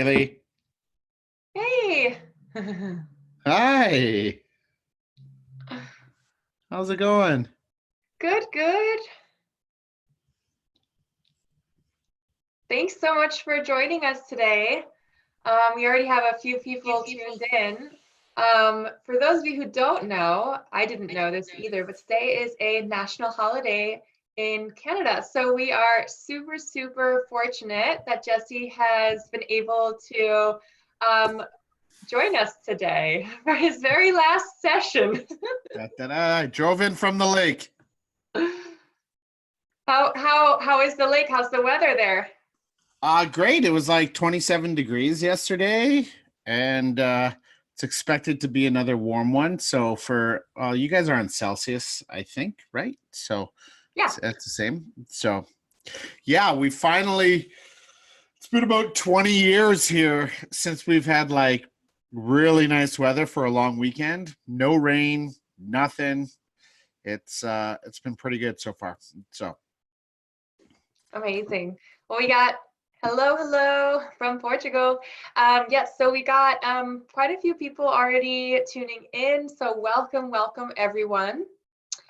Haley. Hey. Hi. How's it going? Good, good. Thanks so much for joining us today. We already have a few people tuned in. For those of you who don't know, I didn't know this either, but today is a national holiday in Canada. So we are super, super fortunate that Jesse has been able to join us today for his very last session. I drove in from the lake. How is the lake? How's the weather there? Great. It was like 27 degrees yesterday, and it's expected to be another warm one. So for you guys are on Celsius, I think, right? So Yeah. that's the same. So yeah, it's been about 20 years here since we've had like really nice weather for a long weekend. No rain, nothing. It's been pretty good so far. So Amazing. Well, we got hello from Portugal. Yes, so we got quite a few people already tuning in. So welcome everyone.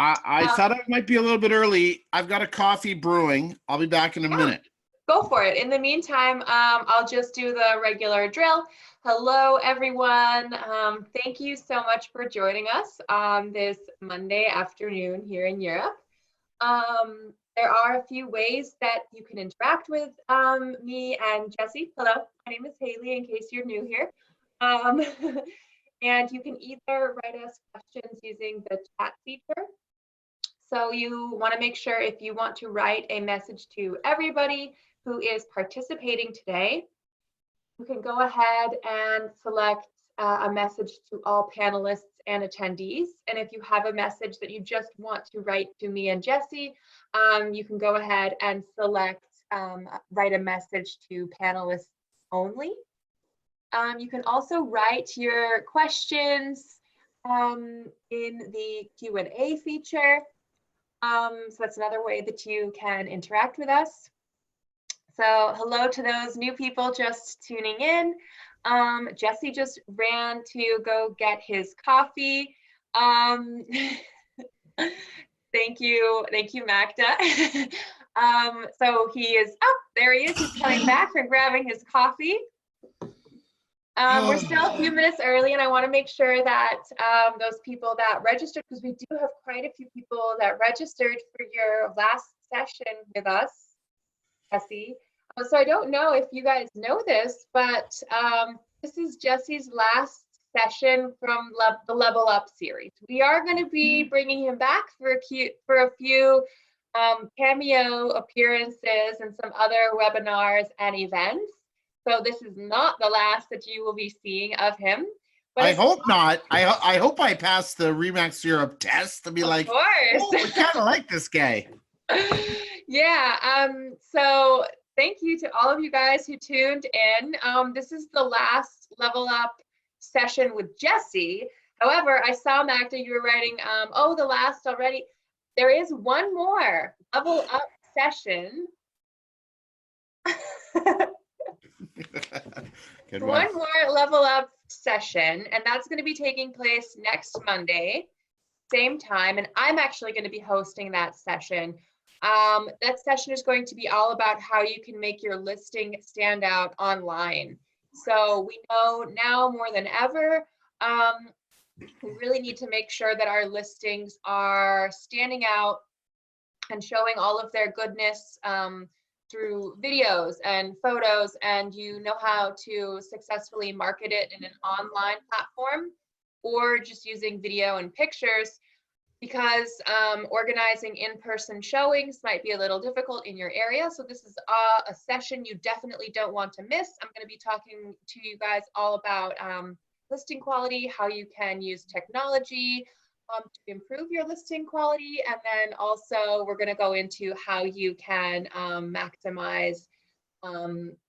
I thought I might be a little bit early. I've got a coffee brewing. I'll be back in a minute. Go for it. In the meantime, I'll just do the regular drill. Hello, everyone. Thank you so much for joining us on this Monday afternoon here in Europe. There are a few ways that you can interact with me and Jesse. Hello, my name is Haley, in case you're new here. And you can either write us questions using the chat feature. So you want to make sure if you want to write a message to everybody who is participating today, you can go ahead and select a message to all panelists and attendees. And if you have a message that you just want to write to me and Jesse, you can go ahead and select write a message to panelists only. You can also write your questions in the Q&A feature. So that's another way that you can interact with us. So hello to those new people just tuning in. Jesse just ran to go get his coffee. Thank you, Magda. So he is up, there he is, he's coming back from grabbing his coffee. We're still a few minutes early, and I want to make sure that those people that registered, because we do have quite a few people that registered for your last session with us, Jesse. So I don't know if you guys know this, but this is Jesse's last session from the Level Up series. We are going to be bringing him back for a few cameo appearances and some other webinars and events. So this is not the last that you will be seing of him. But I hope not. I hope I pass the Remax Europe test to be like, of course. Oh, we kind of like this guy. Yeah. So thank you to all of you guys who tuned in. This is the last Level Up session with Jesse. However, I saw, Magda, you were writing, oh, the last already. There is one more Level Up session. Good one more Level Up session, and that's going to be taking place next Monday, same time, and I'm actually going to be hosting that session. That session is going to be all about how you can make your listing stand out online. So we know now more than ever, we really need to make sure that our listings are standing out and showing all of their goodness through videos and photos, and you know how to successfully market it in an online platform or just using video and pictures, because organizing in-person showings might be a little difficult in your area. So this is a session you definitely don't want to miss. I'm going to be talking to you guys all about listing quality, how you can use technology to improve your listing quality, and then also we're going to go into how you can maximize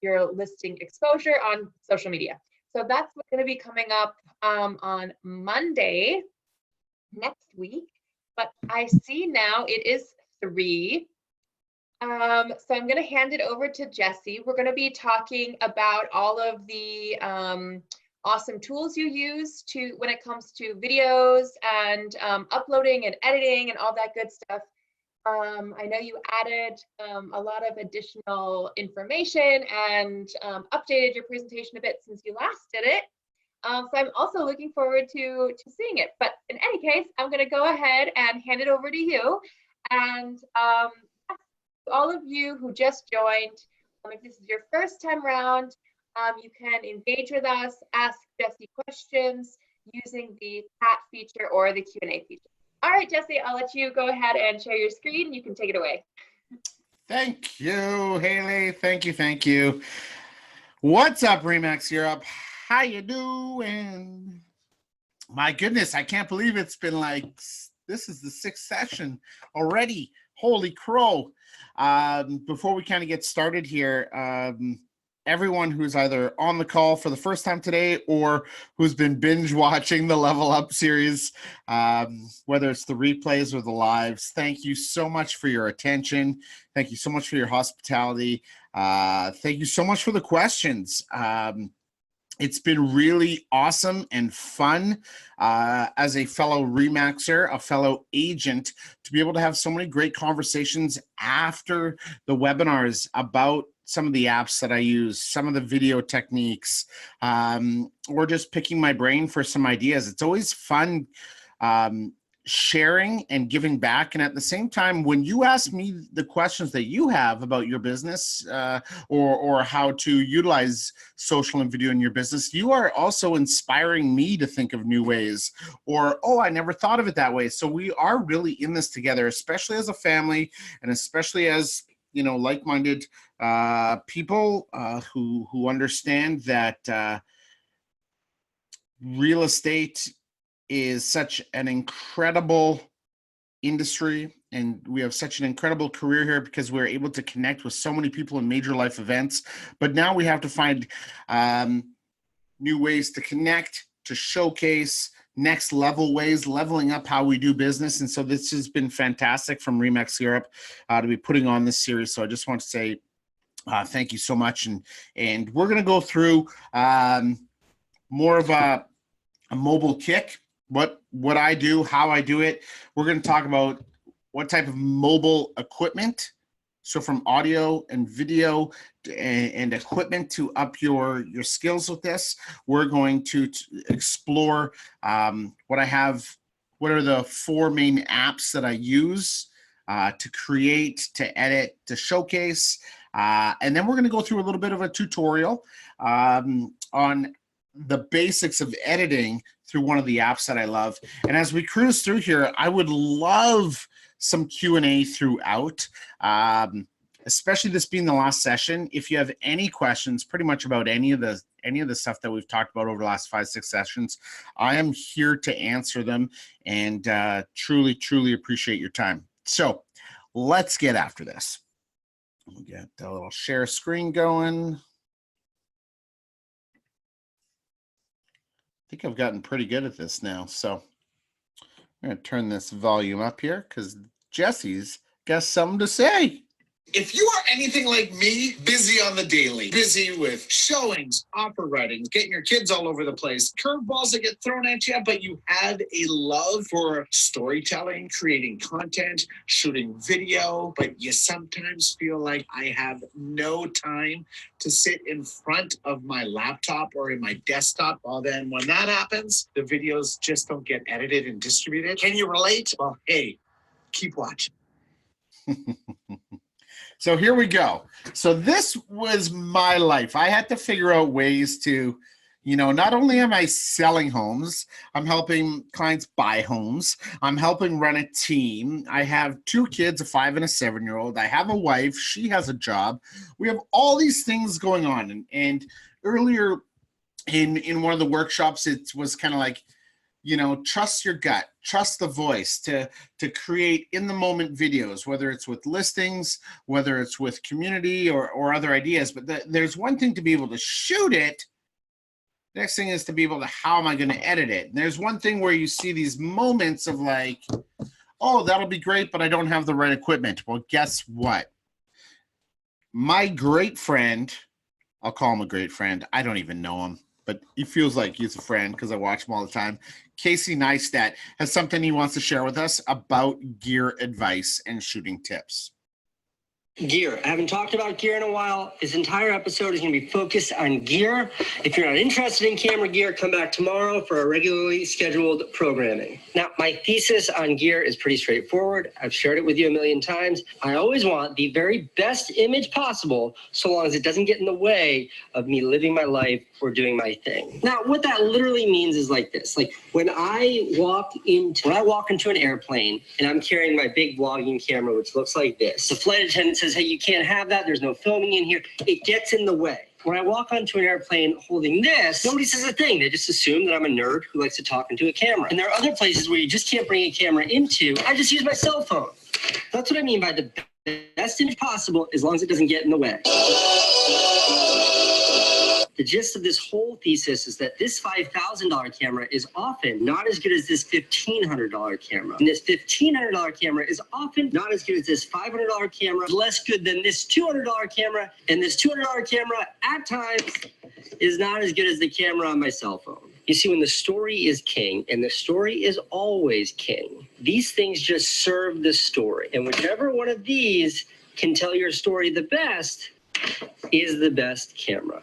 your listing exposure on social media. So that's what's going to be coming up on Monday next week. But I see now it is 3. So I'm going to hand it over to Jesse. We're going to be talking about all of the awesome tools you use when it comes to videos and uploading and editing and all that good stuff. I know you added a lot of additional information and updated your presentation a bit since you last did it. So I'm also looking forward to seeing it. But in any case, I'm going to go ahead and hand it over to you. And all of you who just joined, if this is your first time around, you can engage with us, ask Jesse questions using the chat feature or the Q&A feature. All right, Jesse, I'll let you go ahead and share your screen and you can take it away. Thank you, Haley. Thank you, thank you. What's up, Remax Europe? How you doing? My goodness, I can't believe it's been like, this is the 6th session already. Holy crow. Before we kind of get started here, everyone who's either on the call for the first time today or who's been binge watching the Level Up series, whether it's the replays or the lives, thank you so much for your attention. Thank you so much for your hospitality. Thank you so much for the questions. It's been really awesome and fun as a fellow Remaxer, a fellow agent, to be able to have so many great conversations after the webinars about some of the apps that I use, some of the video techniques, or just picking my brain for some ideas. It's always fun sharing and giving back. And at the same time, when you ask me the questions that you have about your business or how to utilize social and video in your business, you are also inspiring me to think of new ways or, oh, I never thought of it that way. So we are really in this together, especially as a family and especially as, you know, like-minded people who understand that real estate is such an incredible industry, and we have such an incredible career here because we're able to connect with so many people in major life events. But now we have to find new ways to connect, to showcase next level ways, leveling up how we do business. And so this has been fantastic from Remax Europe to be putting on this series. So I just want to say thank you so much. And we're going to go through more of a mobile kick. What I do, how I do it. We're going to talk about what type of mobile equipment, so from audio and video and equipment to up your skills with this. We're going to explore what I have, what are the 4 main apps that I use to create, to edit, to showcase. And then we're going to go through a little bit of a tutorial on the basics of editing through one of the apps that I love. And as we cruise through here, I would love some Q&A throughout, especially this being the last session. If you have any questions pretty much about any of the stuff that we've talked about over the last 5-6 sessions, I am here to answer them and truly, truly appreciate your time. So let's get after this. We'll get a little share screen going. I think I've gotten pretty good at this now. So I'm going to turn this volume up here because Jesse's got something to say. If you are anything like me, busy on the daily, busy with showings, offer writings, getting your kids all over the place, curveballs that get thrown at you, but you have a love for storytelling, creating content, shooting video, but you sometimes feel like I have no time to sit in front of my laptop or in my desktop. Well, then when that happens, the videos just don't get edited and distributed. Can you relate? Well, hey, keep watching. So here we go. So this was my life. I had to figure out ways to, you know, not only am I selling homes, I'm helping clients buy homes. I'm helping run a team. I have 2 kids, a 5 and a 7-year-old. I have a wife. She has a job. We have all these things going on. And earlier in one of the workshops, it was kind of like, you know, trust your gut, trust the voice to create in the moment videos, whether it's with listings, whether it's with community or other ideas. But there's one thing to be able to shoot it. Next thing is to be able to, how am I going to edit it? And there's one thing where you see these moments of like, oh, that'll be great, but I don't have the right equipment. Well, guess what? my great friend, I'll call him a great friend. I don't even know him, but he feels like he's a friend because I watch him all the time. Casey Neistat has something he wants to share with us about gear advice and shooting tips. Gear. I haven't talked about gear in a while. This entire episode is going to be focused on gear. If you're not interested in camera gear, come back tomorrow for our regularly scheduled programming. Now, my thesis on gear is pretty straightforward. I've shared it with you a million times. I always want the very best image possible, so long as it doesn't get in the way of me living my life or doing my thing. Now, what that literally means is like this. Like when I walk into an airplane and I'm carrying my big vlogging camera, which looks like this, the flight attendant says, hey, you can't have that. There's no filming in here. It gets in the way. When I walk onto an airplane holding this, nobody says a thing. They just assume that I'm a nerd who likes to talk into a camera. And there are other places where you just can't bring a camera into. I just use my cell phone. That's what I mean by the best image possible, as long as it doesn't get in the way. The gist of this whole thesis is that this $5,000 camera is often not as good as this $1,500 camera. And this $1,500 camera is often not as good as this $500 camera, less good than this $200 camera, and this $200 camera at times is not as good as the camera on my cell phone. You see, when the story is king, and the story is always king, these things just serve the story. And whichever one of these can tell your story the best is the best camera.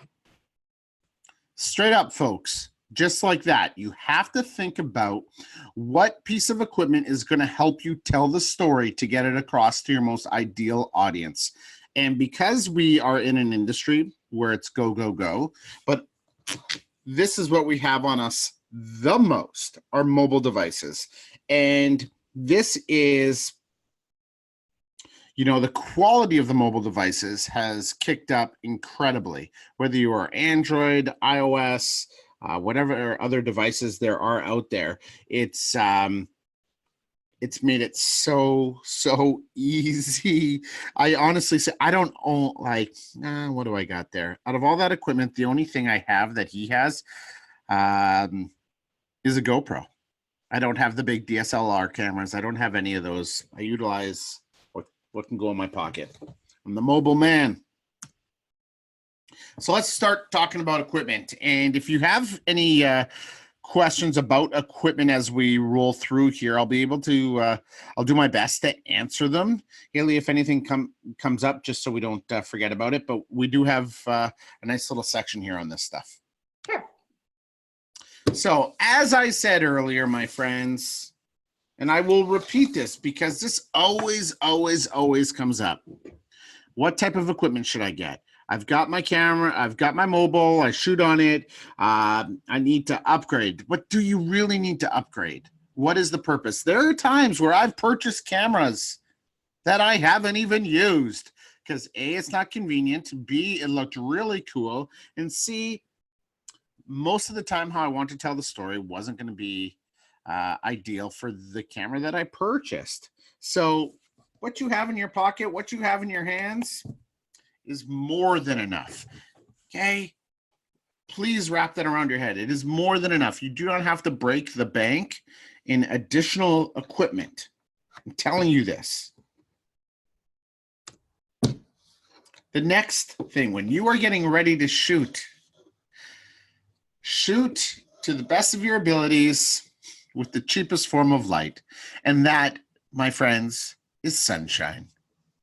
Straight up, folks, just like that. You have to think about what piece of equipment is going to help you tell the story to get it across to your most ideal audience. And because we are in an industry where it's go, go, go, but this is what we have on us the most, our mobile devices. And this is, you know, the quality of the mobile devices has kicked up incredibly, whether you are Android, iOS, whatever other devices there are out there. It's made it so easy. I honestly say, I don't own, like, what do I got there? Out of all that equipment, the only thing I have that he has is a GoPro. I don't have the big DSLR cameras. I don't have any of those. I utilize what can go in my pocket. I'm the mobile man. So let's start talking about equipment. And if you have any questions about equipment as we roll through here, I'll be able to, I'll do my best to answer them. Haley, if anything comes up, just so we don't forget about it. But we do have a nice little section here on this stuff. Sure. So as I said earlier, my friends, and I will repeat this because this always comes up. What type of equipment should I get? I've got my camera, I've got my mobile, I shoot on it. I need to upgrade. What do you really need to upgrade? What is the purpose? There are times where I've purchased cameras that I haven't even used because A, it's not convenient, B, it looked really cool, and C, most of the time how I want to tell the story wasn't going to be ideal for the camera that I purchased. So what you have in your pocket, what you have in your hands is more than enough. Okay? Please wrap that around your head. It is more than enough. You do not have to break the bank in additional equipment. I'm telling you this. The next thing, when you are getting ready to shoot to the best of your abilities with the cheapest form of light. And that, my friends, is sunshine.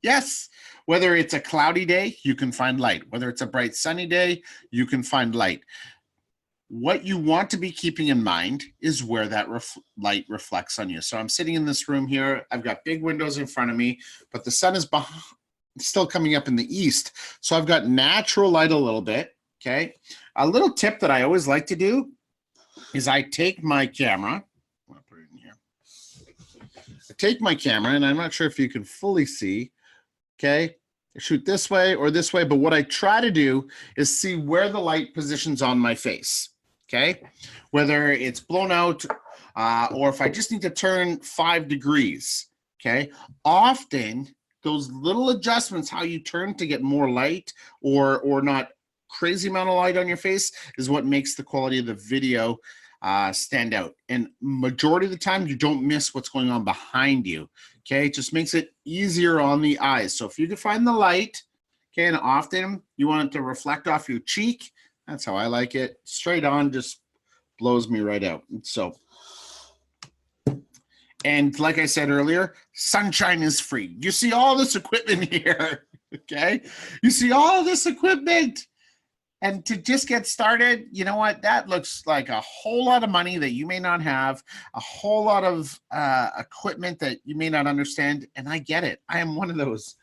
Yes, whether it's a cloudy day, you can find light. Whether it's a bright sunny day, you can find light. What you want to be keeping in mind is where that light reflects on you. So I'm sitting in this room here. I've got big windows in front of me, but the sun is still coming up in the east. So I've got natural light a little bit, okay? A little tip that I always like to do is I take my camera, I'll put it in here. I take my camera, and I'm not sure if you can fully see, okay? I shoot this way or this way, but what I try to do is see where the light positions on my face, okay? Whether it's blown out or if I just need to turn 5 degrees, okay? Often, those little adjustments, how you turn to get more light or not crazy amount of light on your face is what makes the quality of the video stand out. And majority of the time, you don't miss what's going on behind you. Okay, it just makes it easier on the eyes. So if you can find the light, Okay, and often you want it to reflect off your cheek. That's how I like it. Straight on just blows me right out. So, and like I said earlier, sunshine is free. You see all this equipment here, okay? You see all this equipment. And to just get started, you know what? That looks like a whole lot of money that you may not have, a whole lot of equipment that you may not understand. And I get it. I am one of those.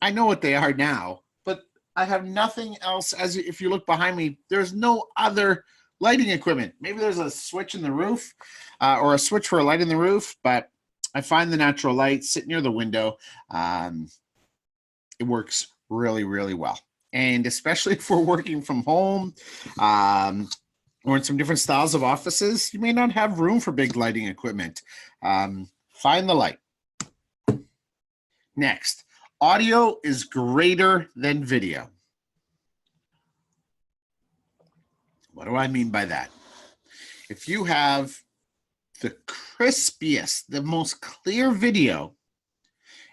I know what they are now, but I have nothing else. As if you look behind me, there's no other lighting equipment. Maybe there's a switch in the roof or a switch for a light in the roof, but I find the natural light, sit near the window. It works really, really well. And especially if we're working from home or in some different styles of offices, you may not have room for big lighting equipment. Find the light. Next, audio is greater than video. What do I mean by that? If you have the crispiest, the most clear video,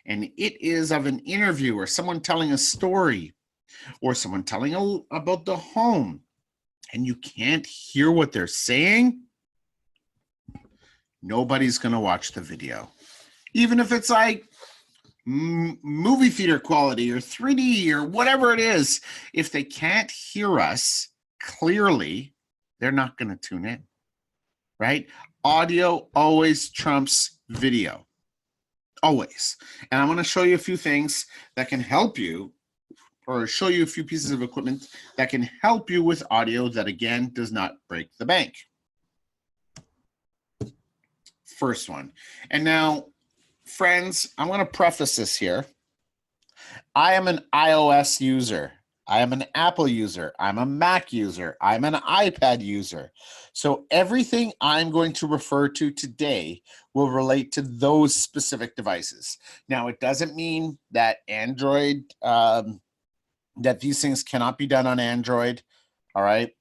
and it is of an interview or someone telling a story or someone telling about the home, and you can't hear what they're saying, nobody's going to watch the video. Even if it's like movie theater quality or 3D or whatever it is, if they can't hear us clearly, they're not going to tune in, right? Audio always trumps video, always. And I'm going to show you a few things that can help you, or show you a few pieces of equipment that can help you with audio that, again, does not break the bank. First one. And now, friends, I'm going to preface this here. I am an iOS user. I am an Apple user. I'm a Mac user. I'm an iPad user. So everything I'm going to refer to today will relate to those specific devices. Now, it doesn't mean that Android, that these things cannot be done on Android. All right.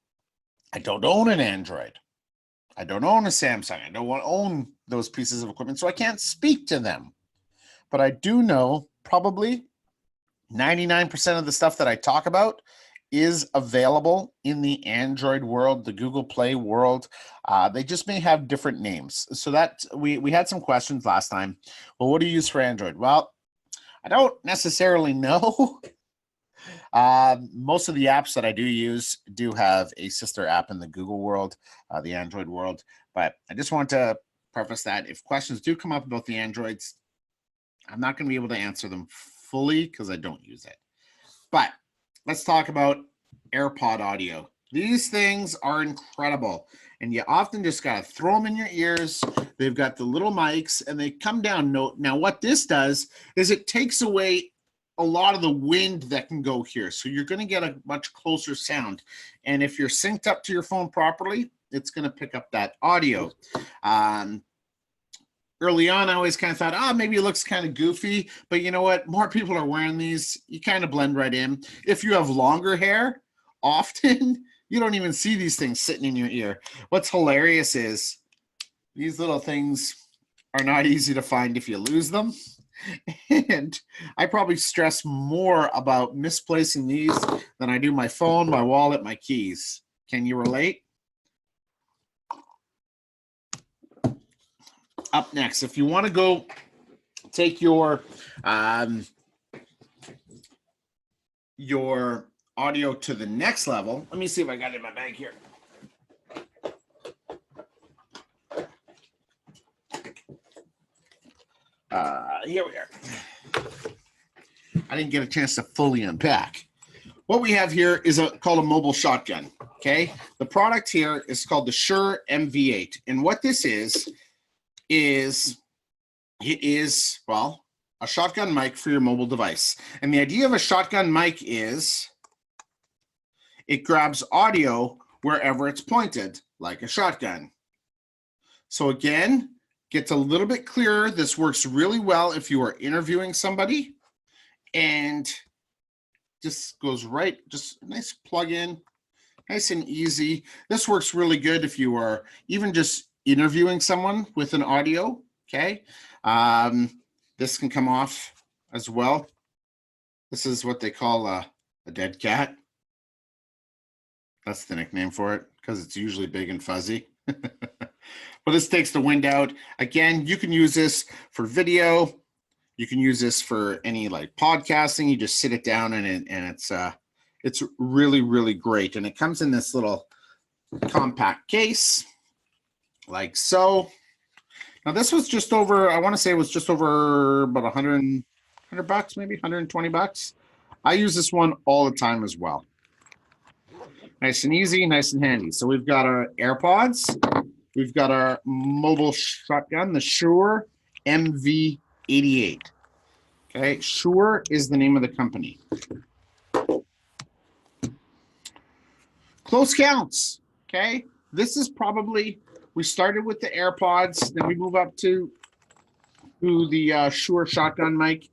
I don't own an Android. I don't own a Samsung. I don't want to own those pieces of equipment, so I can't speak to them. But I do know probably 99% of the stuff that I talk about is available in the Android world, the Google Play world. They just may have different names. So that we had some questions last time. Well, what do you use for Android? Well, I don't necessarily know. Most of the apps that I do use do have a sister app in the Google world, the Android world. But I just want to preface that if questions do come up about the Androids, I'm not going to be able to answer them fully because I don't use it. But let's talk about AirPod audio. These things are incredible. And you often just got to throw them in your ears. They've got the little mics and they come down. Now, what this does is it takes away a lot of the wind that can go here. So you're going to get a much closer sound. And if you're synced up to your phone properly, it's going to pick up that audio. Early on, I always kind of thought, maybe it looks kind of goofy, but you know what? More people are wearing these. You kind of blend right in. If you have longer hair, often you don't even see these things sitting in your ear. What's hilarious is these little things are not easy to find if you lose them. And I probably stress more about misplacing these than I do my phone, my wallet, my keys. Can you relate? Up next, if you want to go take your audio to the next level, let me see if I got it in my bag here. Here we are. I didn't get a chance to fully unpack. What we have here is called a mobile shotgun. Okay, the product here is called the Shure MV8, and what this is well, a shotgun mic for your mobile device. And the idea of a shotgun mic is it grabs audio wherever it's pointed, like a shotgun. So again, gets a little bit clearer. This works really well if you are interviewing somebody, and just goes right, just a nice plug in, nice and easy. This works really good if you are even just interviewing someone with an audio. Okay, this can come off as well. This is what they call a dead cat. That's the nickname for it because it's usually big and fuzzy. But this takes the wind out. Again, you can use this for video. You can use this for any like podcasting. You just sit it down and it's really, really great. And it comes in this little compact case like so. Now this was just over, I want to say it was just over about 100 bucks, maybe 120 bucks. I use this one all the time as well. Nice and easy, nice and handy. So we've got our AirPods. We've got our mobile shotgun, the Shure MV88. Okay, Shure is the name of the company. Close counts, okay? This is probably, we started with the AirPods, then we move up to the Shure shotgun mic,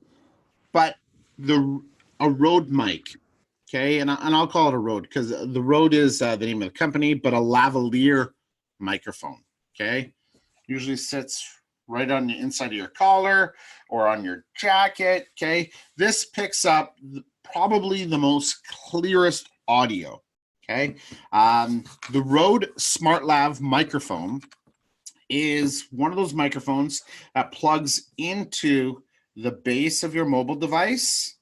but a Rode mic, okay? And I'll call it a Rode because the Rode is the name of the company, but a lavalier microphone, okay? Usually sits right on the inside of your collar or on your jacket, okay? This picks up probably the most clearest audio, okay? The Rode SmartLav microphone is one of those microphones that plugs into the base of your mobile device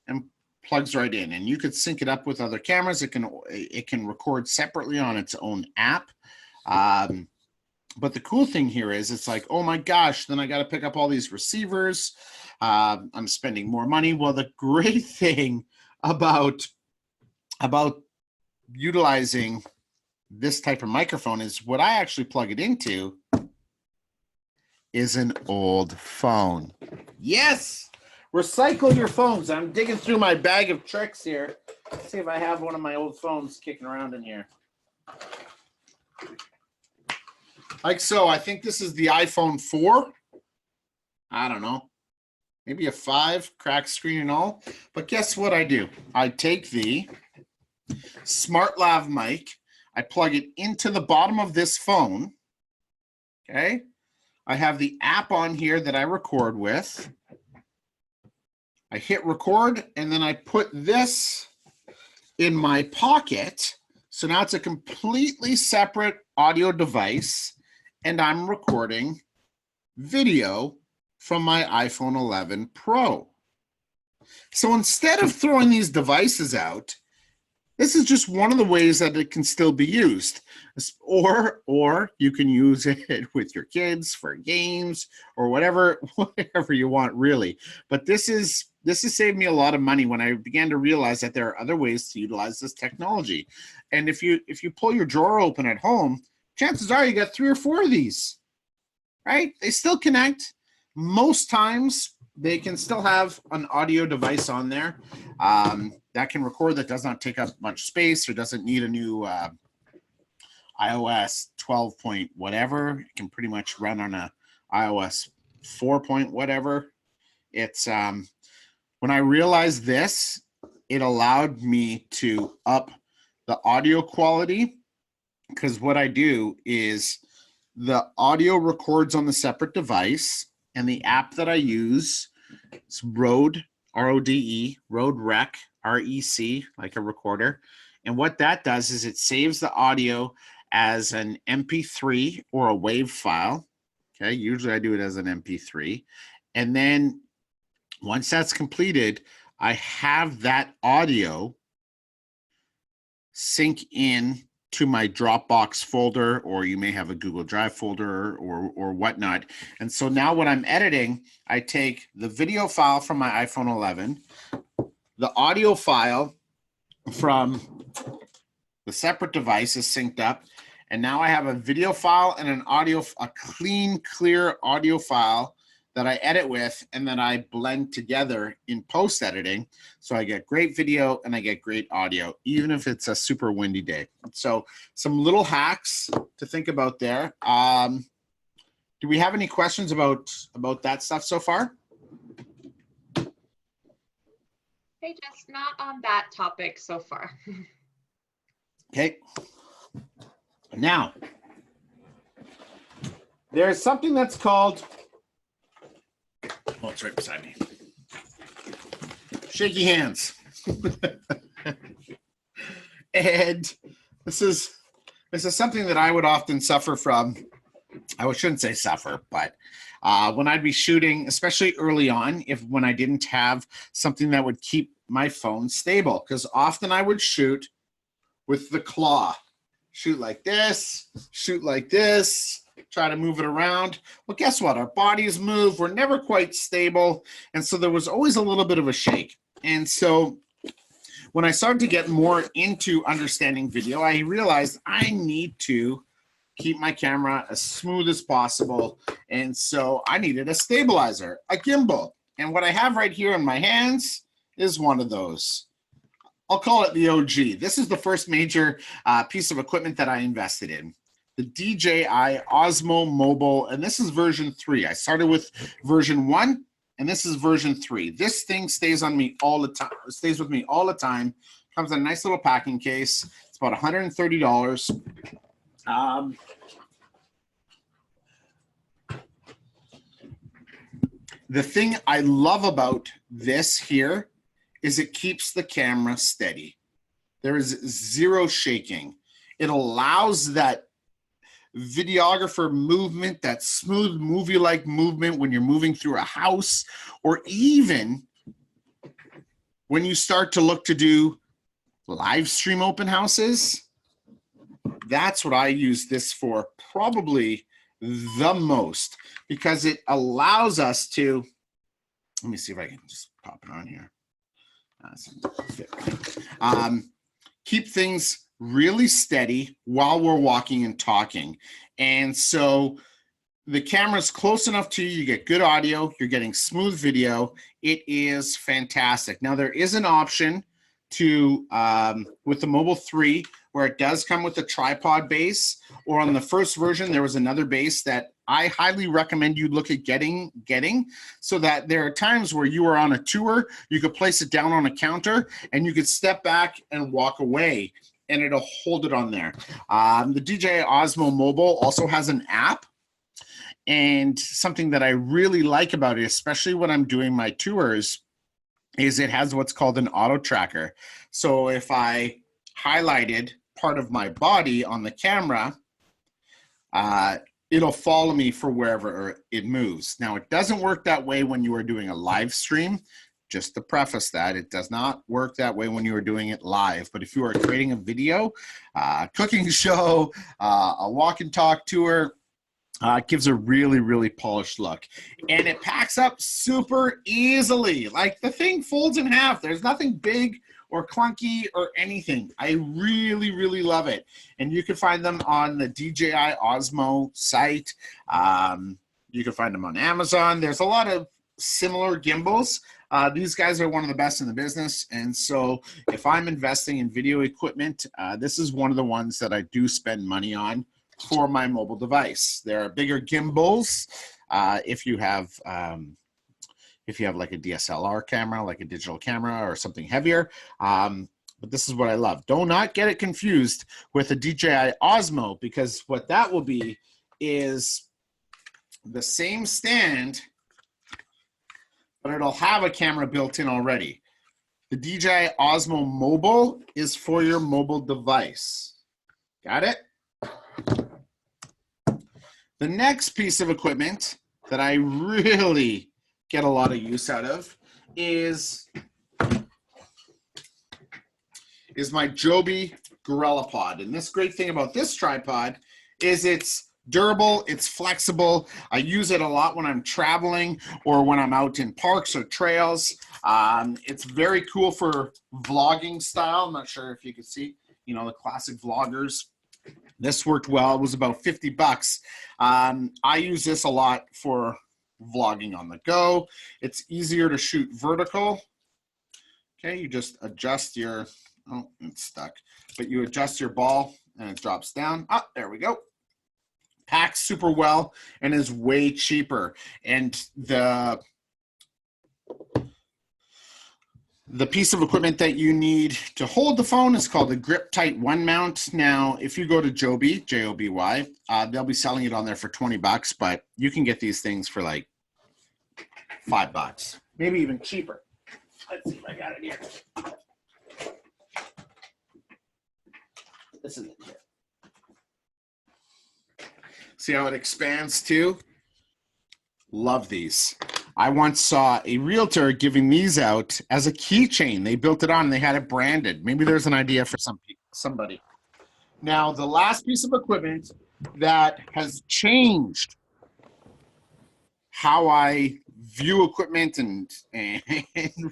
and plugs right in, and you could sync it up with other cameras. It can record separately on its own app. But the cool thing here is it's like, oh my gosh, then I got to pick up all these receivers. I'm spending more money. Well, the great thing about utilizing this type of microphone is what I actually plug it into is an old phone. Yes, recycle your phones. I'm digging through my bag of tricks here. Let's see if I have one of my old phones kicking around in here. Like so, I think this is the iPhone 4. I don't know. Maybe a 5, cracked screen and all. But guess what I do? I take the SmartLav mic. I plug it into the bottom of this phone. Okay. I have the app on here that I record with. I hit record and then I put this in my pocket. So now it's a completely separate audio device and I'm recording video from my iPhone 11 Pro. So instead of throwing these devices out, this is just one of the ways that it can still be used. Or you can use it with your kids for games or whatever you want, really. But this has saved me a lot of money when I began to realize that there are other ways to utilize this technology. And if you pull your drawer open at home, chances are you got 3 or 4 of these, right? They still connect. Most times they can still have an audio device on there that can record, that does not take up much space or doesn't need a new iOS 12 point whatever. It can pretty much run on a iOS 4 point whatever. It's when I realized this, it allowed me to up the audio quality, because what I do is the audio records on the separate device, and the app that I use is Rode, R-O-D-E, Rode Rec, R-E-C, like a recorder. And what that does is it saves the audio as an MP3 or a WAV file. Okay, usually I do it as an MP3. And then once that's completed, I have that audio sync in to my Dropbox folder, or you may have a Google Drive folder or whatnot. And so now when I'm editing, I take the video file from my iPhone 11, the audio file from the separate device is synced up, and now I have a video file and a clean, clear audio file that I edit with and then I blend together in post editing. So I get great video and I get great audio, even if it's a super windy day. So some little hacks to think about there. Do we have any questions about that stuff so far? Hey, just not on that topic so far. Okay. Now, there's something that's called, oh, it's right beside me. shaky hands. And this is something that I would often suffer from. I shouldn't say suffer, but when I'd be shooting, especially early on, when I didn't have something that would keep my phone stable, because often I would shoot with the claw, shoot like this, try to move it around. Well, guess what? Our bodies move. We're never quite stable. And so there was always a little bit of a shake. And so when I started to get more into understanding video, I realized I need to keep my camera as smooth as possible. And so I needed a stabilizer, a gimbal. And what I have right here in my hands is one of those. I'll call it the OG. This is the first major piece of equipment that I invested in. The DJI Osmo Mobile, and this is version 3. I started with version 1, and this is version 3. This thing stays on me all the time. It stays with me all the time. Comes in a nice little packing case. It's about $130. The thing I love about this here is it keeps the camera steady. There is zero shaking. It allows that videographer movement, that smooth movie-like movement when you're moving through a house, or even when you start to look to do live stream open houses. That's what I use this for probably the most, because it allows us to, let me see if I can just pop it on here. Keep things really steady while we're walking and talking. And so the camera's close enough to you, you get good audio, you're getting smooth video. It is fantastic. Now there is an option to, with the Mobile 3, where it does come with a tripod base, or on the first version, there was another base that I highly recommend you look at getting, so that there are times where you are on a tour, you could place it down on a counter and you could step back and walk away and it'll hold it on there. The DJI Osmo Mobile also has an app, and something that I really like about it, especially when I'm doing my tours, is it has what's called an auto tracker. So if I highlighted part of my body on the camera, it'll follow me for wherever it moves. Now, it doesn't work that way when you are doing a live stream. Just to preface that, it does not work that way when you are doing it live. But if you are creating a video, cooking show, a walk and talk tour, it gives a really, really polished look. And it packs up super easily. Like, the thing folds in half. There's nothing big or clunky or anything. I really, really love it. And you can find them on the DJI Osmo site. You can find them on Amazon. There's a lot of similar gimbals. These guys are one of the best in the business. And so if I'm investing in video equipment, this is one of the ones that I do spend money on for my mobile device. There are bigger gimbals if you have like a DSLR camera, like a digital camera or something heavier. But this is what I love. Do not get it confused with a DJI Osmo, because what that will be is the same stand, but it'll have a camera built in already. The DJI Osmo Mobile is for your mobile device. Got it? The next piece of equipment that I really get a lot of use out of is my Joby GorillaPod. And this great thing about this tripod is it's durable, it's flexible. I use it a lot when I'm traveling or when I'm out in parks or trails. It's very cool for vlogging style. I'm not sure if you can see, you know, the classic vloggers. This worked well. It was about $50. I use this a lot for vlogging on the go. It's easier to shoot vertical. Okay, you just adjust your, oh, it's stuck, but you adjust your ball and it drops down. Ah, there we go. Packs super well and is way cheaper. And the piece of equipment that you need to hold the phone is called the Grip Tight One Mount. Now, if you go to Joby, J-O-B-Y, they'll be selling it on there for $20, but you can get these things for like $5, maybe even cheaper. Let's see if I got it here. This is it here. See how it expands too? Love these. I once saw a realtor giving these out as a keychain. They built it on and they had it branded. Maybe there's an idea for somebody. Now, the last piece of equipment that has changed how I view equipment and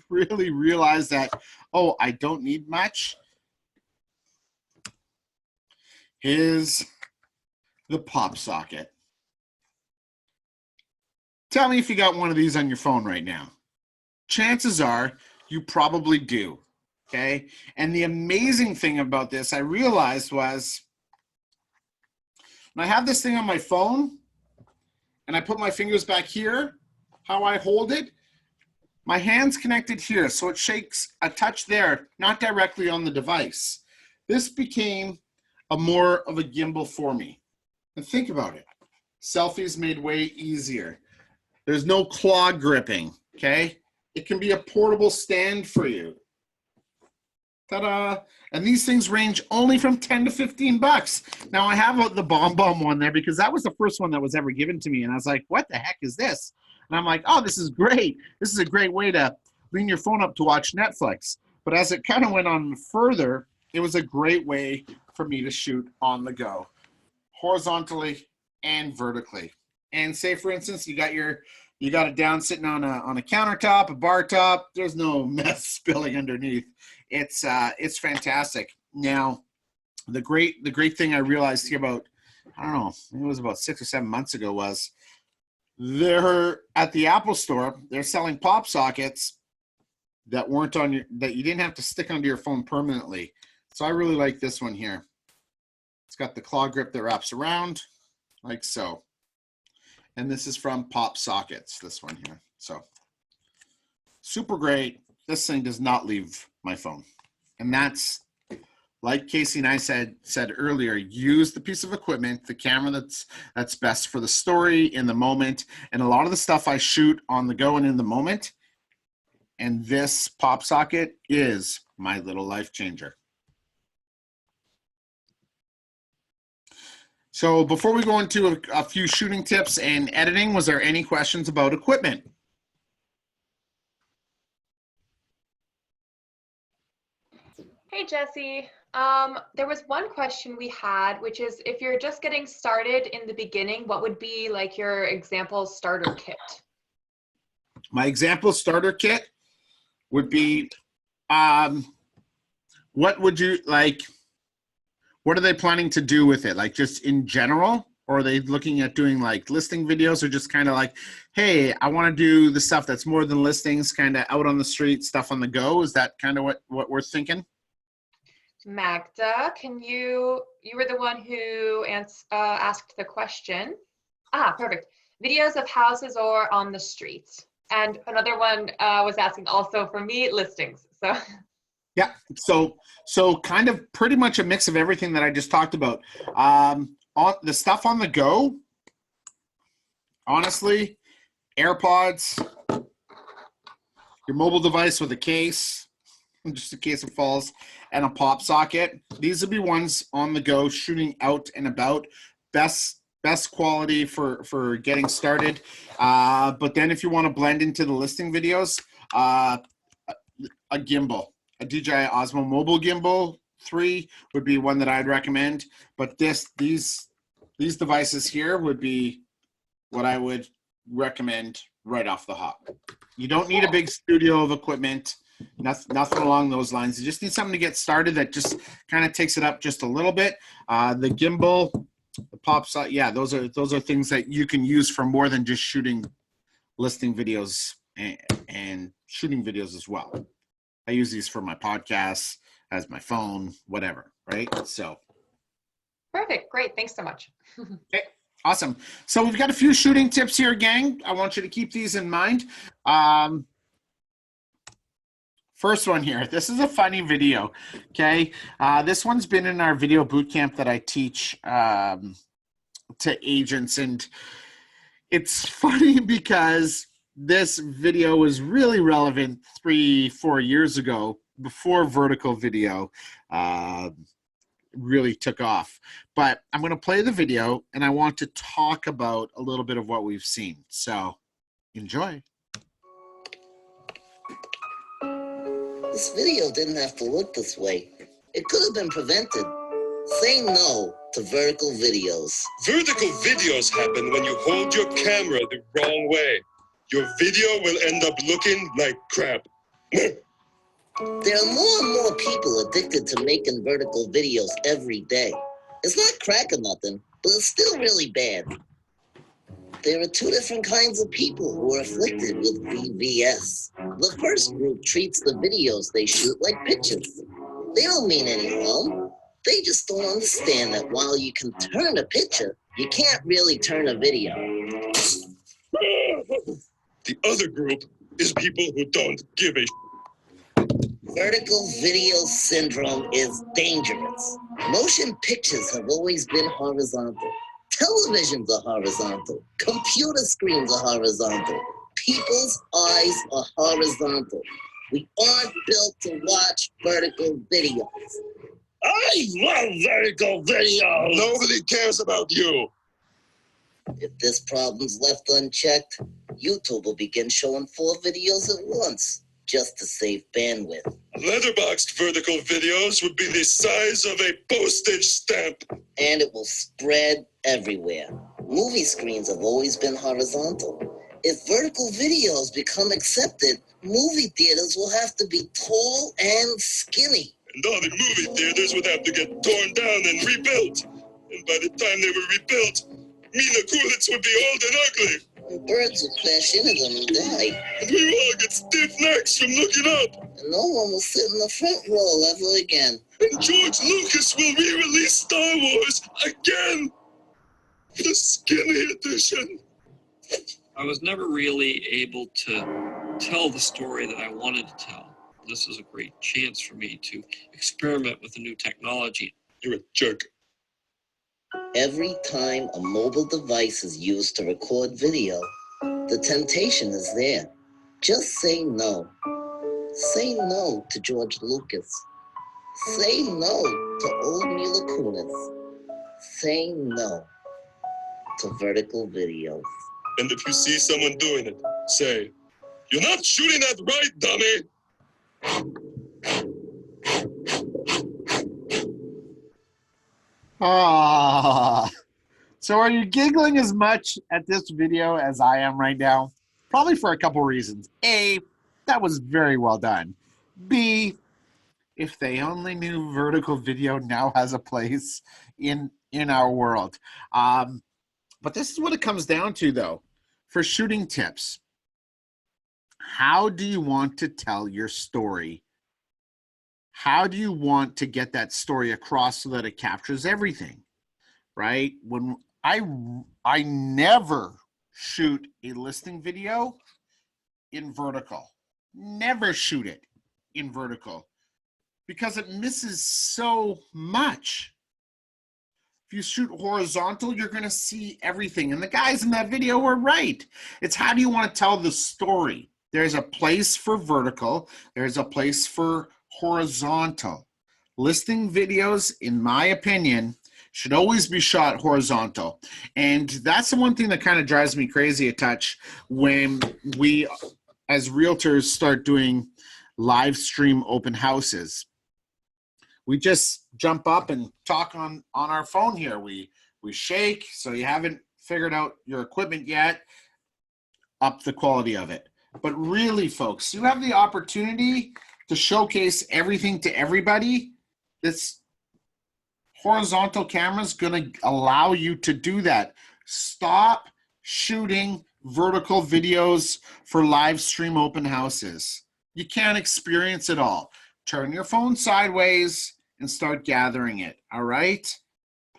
really realize that, oh, I don't need much, is the pop socket. Tell me if you got one of these on your phone right now. Chances are you probably do, okay? And the amazing thing about this, I realized was when I have this thing on my phone and I put my fingers back here, how I hold it, my hand's connected here, so it shakes a touch there, not directly on the device. This became more of a gimbal for me. And think about it. Selfies made way easier. There's no claw gripping, okay? It can be a portable stand for you. Ta-da! And these things range only from 10 to 15 bucks. Now I have the Bomb Bomb one there because that was the first one that was ever given to me. And I was like, what the heck is this? And I'm like, oh, this is great. This is a great way to lean your phone up to watch Netflix. But as it kind of went on further, it was a great way for me to shoot on the go, horizontally and vertically. And say, for instance, you got it down sitting on a countertop, a bar top. There's no mess spilling underneath. It's fantastic. Now, the great thing I realized here about, I don't know, it was about 6 or 7 months ago, was they're at the Apple store. They're selling pop sockets that weren't on that you didn't have to stick onto your phone permanently. So I really like this one here. It's got the claw grip that wraps around like so. And this is from Pop Sockets, this one here. So super great. This thing does not leave my phone. And that's, like Casey and I said earlier, use the piece of equipment, the camera that's best for the story in the moment. And a lot of the stuff I shoot on the go and in the moment. And this pop socket is my little life changer. So before we go into a few shooting tips and editing, was there any questions about equipment? Hey, Jesse. There was one question we had, which is if you're just getting started in the beginning, what would be like your example starter kit? My example starter kit would be, what would you like? What are they planning to do with it? Like just in general? Or are they looking at doing like listing videos, or just kind of like, hey, I want to do the stuff that's more than listings, kind of out on the street, stuff on the go? Is that kind of what we're thinking? Magda, you were the one who asked the question. Ah, perfect. Videos of houses or on the streets. And another one was asking also for me, listings. So. Yeah, so kind of pretty much a mix of everything that I just talked about. On the stuff on the go, honestly, AirPods, your mobile device with a case, just in case it falls, and a pop socket. These would be ones on the go, shooting out and about. Best quality for getting started. But then if you want to blend into the listing videos, a gimbal. A DJI Osmo Mobile Gimbal 3 would be one that I'd recommend. But these devices here would be what I would recommend right off the hop. You don't need a big studio of equipment, nothing along those lines. You just need something to get started that just kind of takes it up just a little bit. The gimbal, the pop socket, yeah, those are things that you can use for more than just shooting listing videos and shooting videos as well. I use these for my podcasts, as my phone, whatever, right? So. Perfect. Great. Thanks so much. Okay, awesome. So we've got a few shooting tips here, gang. I want you to keep these in mind. First one here. This is a funny video, okay? This one's been in our video boot camp that I teach to agents. And it's funny because this video was really relevant 3-4 years ago, before vertical video really took off. But I'm going to play the video, and I want to talk about a little bit of what we've seen. So enjoy. This video didn't have to look this way. It could have been prevented. Say no to vertical videos. Vertical videos happen when you hold your camera the wrong way. Your video will end up looking like crap. There are more and more people addicted to making vertical videos every day. It's not crack or nothing, but it's still really bad. There are two different kinds of people who are afflicted with VVS. The first group treats the videos they shoot like pictures. They don't mean any harm. They just don't understand that while you can turn a picture, you can't really turn a video. The other group is people who don't give a Vertical video syndrome is dangerous. Motion pictures have always been horizontal. Televisions are horizontal. Computer screens are horizontal. People's eyes are horizontal. We aren't built to watch vertical videos. I love vertical videos! Nobody cares about you. If this problem's left unchecked, YouTube will begin showing 4 videos at once, just to save bandwidth. Letterboxed vertical videos would be the size of a postage stamp. And it will spread everywhere. Movie screens have always been horizontal. If vertical videos become accepted, movie theaters will have to be tall and skinny. And all the movie theaters would have to get torn down and rebuilt. And by the time they were rebuilt, Mina Coolidge would be old and ugly. And birds will crash into them and die. And we will all get stiff necks from looking up. And no one will sit in the front row ever again. And George Lucas will re-release Star Wars again. The skinny edition. I was never really able to tell the story that I wanted to tell. This is a great chance for me to experiment with a new technology. You're a jerk. Every time a mobile device is used to record video, the temptation is there. Just say no. Say no to George Lucas. Say no to old Mila Kunis. Say no to vertical videos. And if you see someone doing it, say, "You're not shooting that right, dummy." Ah, so are you giggling as much at this video as I am right now? Probably for a couple reasons. A, that was very well done. B, if they only knew vertical video now has a place in our world. But this is what it comes down to, though. For shooting tips, how do you want to tell your story? How do you want to get that story across so that it captures everything, right? When I never shoot a listing video in vertical. Never shoot it in vertical because it misses so much. If you shoot horizontal, you're going to see everything. And the guys in that video were right. It's how do you want to tell the story? There's a place for vertical. There's a place for horizontal. Listing videos, in my opinion, should always be shot horizontal. And that's the one thing that kind of drives me crazy a touch when we, as realtors, start doing live stream open houses. We just jump up and talk on our phone here. We shake, so you haven't figured out your equipment yet, up the quality of it. But really, folks, you have the opportunity to showcase everything to everybody. This horizontal camera is going to allow you to do that. Stop shooting vertical videos for live stream open houses. You can't experience it all. Turn your phone sideways and start gathering it, all right?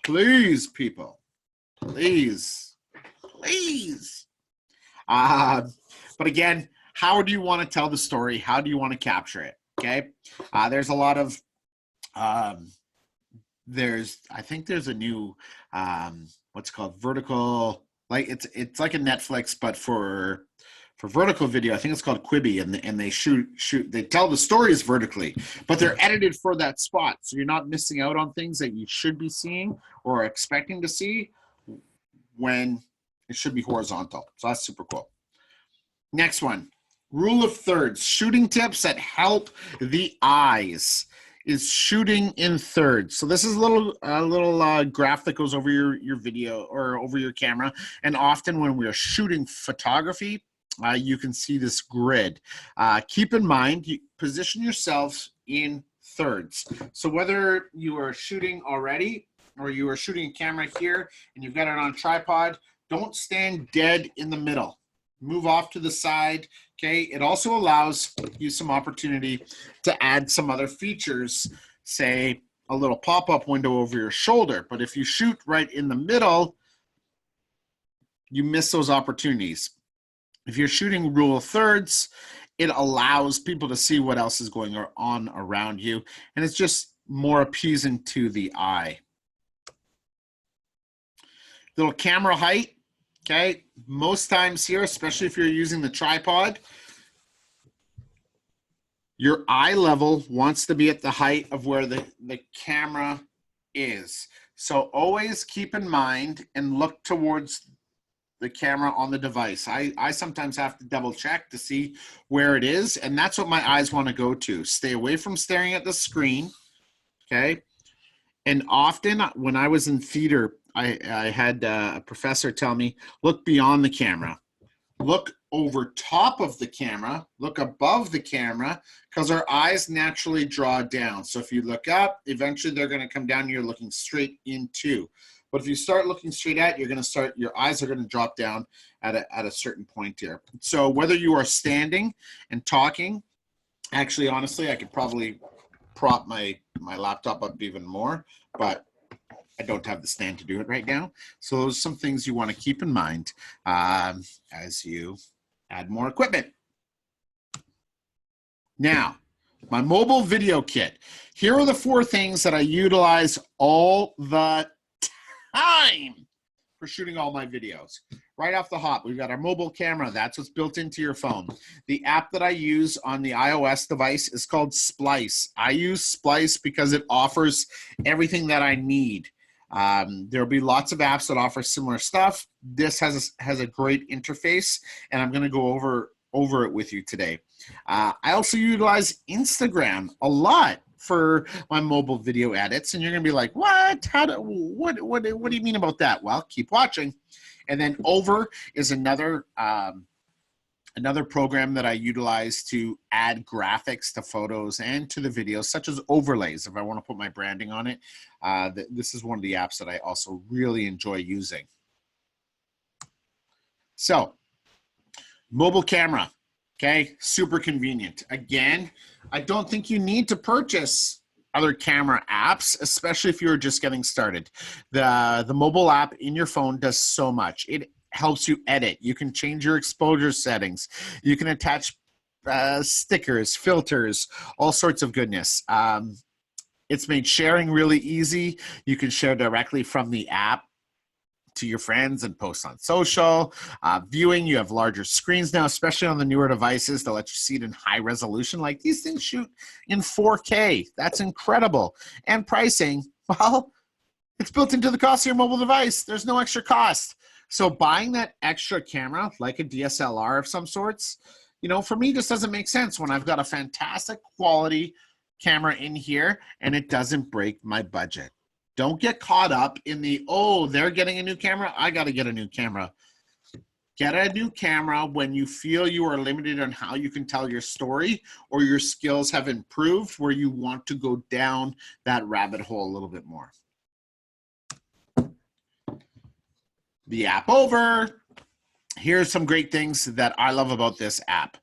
Please, people, please, please. But again, how do you want to tell the story? How do you want to capture it, okay? There's a lot of, I think there's a new, what's called vertical, like it's like a Netflix, but for For vertical video, I think it's called Quibi, and they they tell the stories vertically, but they're edited for that spot. So you're not missing out on things that you should be seeing or expecting to see when it should be horizontal. So that's super cool. Next one, rule of thirds, shooting tips that help the eyes is shooting in thirds. So this is a little graph that goes over your video or over your camera. And often when we're shooting photography, you can see this grid. Keep in mind, you position yourself in thirds. So whether you are shooting already or you are shooting a camera here and you've got it on a tripod, don't stand dead in the middle. Move off to the side, okay? It also allows you some opportunity to add some other features, say a little pop-up window over your shoulder. But if you shoot right in the middle, you miss those opportunities. If you're shooting rule of thirds, it allows people to see what else is going on around you, and it's just more appeasing to the eye. Little camera height, okay? Most times here, especially if you're using the tripod, your eye level wants to be at the height of where the camera is. So always keep in mind and look towards the camera on the device. I sometimes have to double check to see where it is, and that's what my eyes want to go to. Stay away from staring at the screen, okay? And often when I was in theater, I had a professor tell me, look beyond the camera. Look over top of the camera, look above the camera, because our eyes naturally draw down. So if you look up, eventually they're going to come down and you're looking straight into. But if you start looking straight at, your eyes are going to drop down at a certain point here. So whether you are standing and talking, actually, honestly, I could probably prop my laptop up even more, but I don't have the stand to do it right now. So those are some things you want to keep in mind as you add more equipment. Now, my mobile video kit. Here are the 4 things that I utilize all the time for shooting all my videos. Right off the hop, we've got our mobile camera. That's what's built into your phone. The app that I use on the iOS device is called Splice. I use Splice because it offers everything that I need. There'll be lots of apps that offer similar stuff. This has a great interface, and I'm going to go over it with you today. I also utilize Instagram a lot for my mobile video edits, and you're going to be like, what? What do you mean about that? Well, keep watching. And then Over is another program that I utilize to add graphics to photos and to the videos, such as overlays. If I want to put my branding on it, this is one of the apps that I also really enjoy using. So, mobile camera, okay, super convenient. Again, I don't think you need to purchase other camera apps, especially if you're just getting started. The mobile app in your phone does so much. It helps you edit. You can change your exposure settings. You can attach stickers, filters, all sorts of goodness. It's made sharing really easy. You can share directly from the app to your friends and post on social. Viewing, you have larger screens now, especially on the newer devices that let you see it in high resolution. Like these things shoot in 4K. That's incredible. And pricing, well, it's built into the cost of your mobile device. There's no extra cost. So buying that extra camera, like a DSLR of some sorts, you know, for me, this doesn't make sense when I've got a fantastic quality camera in here and it doesn't break my budget. Don't get caught up in the, oh, they're getting a new camera, I got to get a new camera. Get a new camera when you feel you are limited on how you can tell your story or your skills have improved where you want to go down that rabbit hole a little bit more. The app Over. Here's some great things that I love about this app.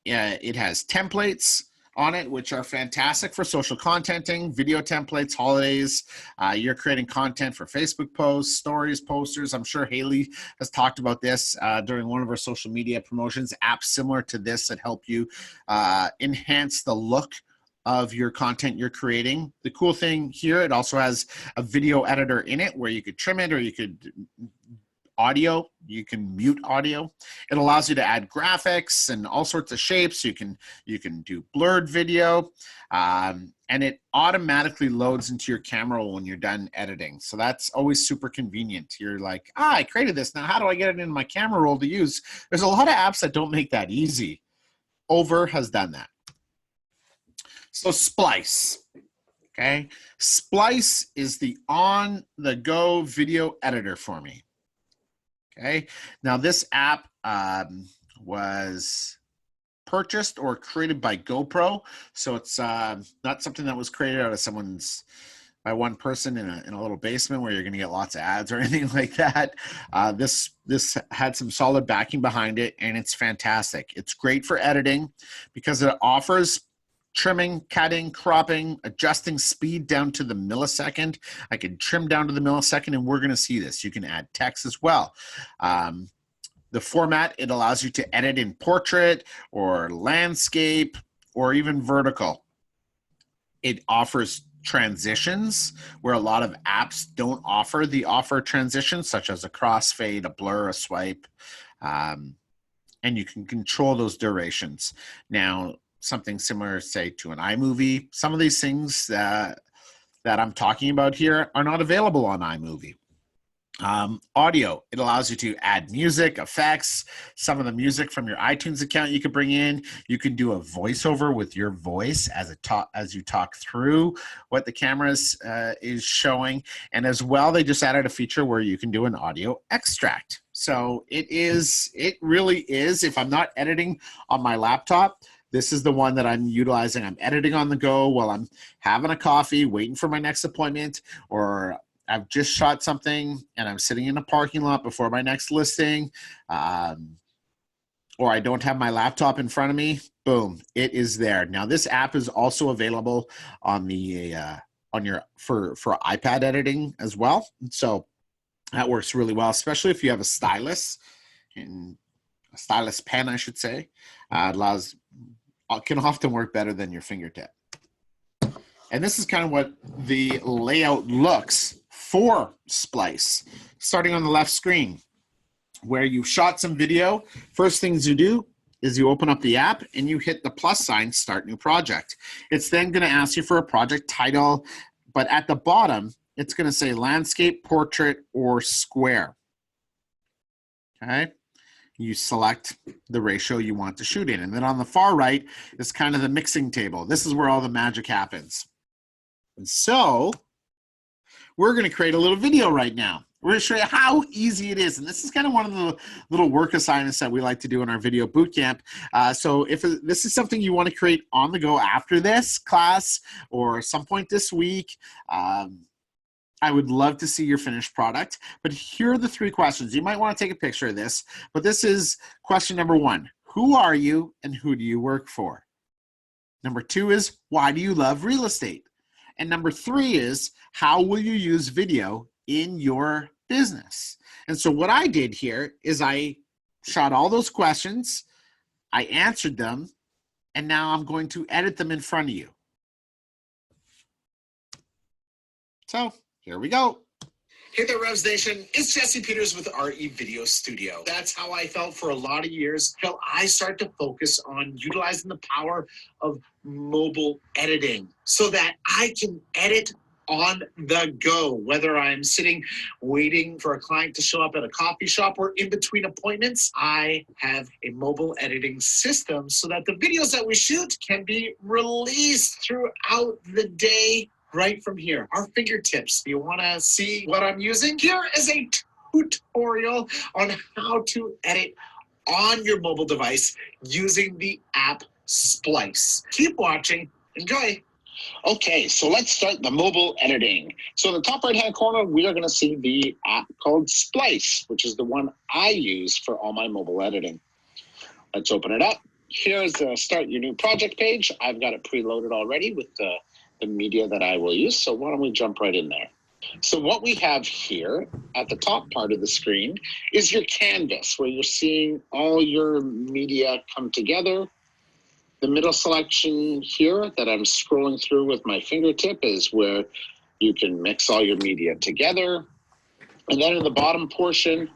It has templates on it, which are fantastic for social contenting, video templates, holidays. You're creating content for Facebook posts, stories, posters. I'm sure Haley has talked about this during one of her social media promotions. Apps similar to this that help you enhance the look of your content you're creating. The cool thing here, it also has a video editor in it where you could trim it or you could audio you can mute audio. It allows you to add graphics and all sorts of shapes. You can do blurred video, and it automatically loads into your camera roll when you're done editing. So that's always super convenient. You're like, I created this. Now how do I get it into my camera roll to use? There's a lot of apps that don't make that easy. Over has done that. So Splice. Okay, Splice is the on-the-go video editor for me. Okay, now this app was purchased or created by GoPro, so it's not something that was created out of by one person in a little basement where you're going to get lots of ads or anything like that. This had some solid backing behind it, and it's fantastic. It's great for editing because it offers trimming, cutting, cropping, adjusting speed down to the millisecond. I can trim down to the millisecond, and we're going to see this. You can add text as well. The format, it allows you to edit in portrait or landscape or even vertical. It offers transitions where a lot of apps don't offer transitions, such as a crossfade, a blur, a swipe, and you can control those durations. Now, something similar, say, to an iMovie. Some of these things that I'm talking about here are not available on iMovie. Audio, it allows you to add music, effects, some of the music from your iTunes account you can bring in. You can do a voiceover with your voice as you talk through what the camera is showing. And as well, they just added a feature where you can do an audio extract. So it really is, if I'm not editing on my laptop, this is the one that I'm utilizing. I'm editing on the go while I'm having a coffee, waiting for my next appointment, or I've just shot something and I'm sitting in a parking lot before my next listing, or I don't have my laptop in front of me. Boom, it is there. Now, this app is also available on for iPad editing as well. So that works really well, especially if you have a stylus pen, I should say. Can often work better than your fingertip. And this is kind of what the layout looks for Splice. Starting on the left screen, where you've shot some video, first things you do is you open up the app and you hit the plus sign, start new project. It's then going to ask you for a project title, but at the bottom, it's going to say landscape, portrait, or square. Okay. You select the ratio you want to shoot in. And then on the far right is kind of the mixing table. This is where all the magic happens. And so we're going to create a little video right now. We're going to show you how easy it is. And this is kind of one of the little work assignments that we like to do in our video bootcamp. So if this is something you want to create on the go after this class or some point this week, I would love to see your finished product. But here are the 3 questions. You might want to take a picture of this, but this is question number 1. Who are you and who do you work for? Number 2 is, why do you love real estate? And number 3 is, how will you use video in your business? And so what I did here is I shot all those questions, I answered them, and now I'm going to edit them in front of you. So here we go. Hey there, Revs Nation. It's Jesse Peters with RE Video Studio. That's how I felt for a lot of years until I start to focus on utilizing the power of mobile editing so that I can edit on the go, whether I'm sitting waiting for a client to show up at a coffee shop or in between appointments. I have a mobile editing system so that the videos that we shoot can be released throughout the day right from here, our fingertips. You want to see what I'm using? Here is a tutorial on how to edit on your mobile device using the app Splice. Keep watching. Enjoy. Okay, so let's start the mobile editing. So in the top right-hand corner, we are going to see the app called Splice, which is the one I use for all my mobile editing. Let's open it up. Here's the Start Your New Project page. I've got it preloaded already with the media that I will use. So why don't we jump right in there? So what we have here at the top part of the screen is your canvas, where you're seeing all your media come together. The middle selection here that I'm scrolling through with my fingertip is where you can mix all your media together. And then in the bottom portion,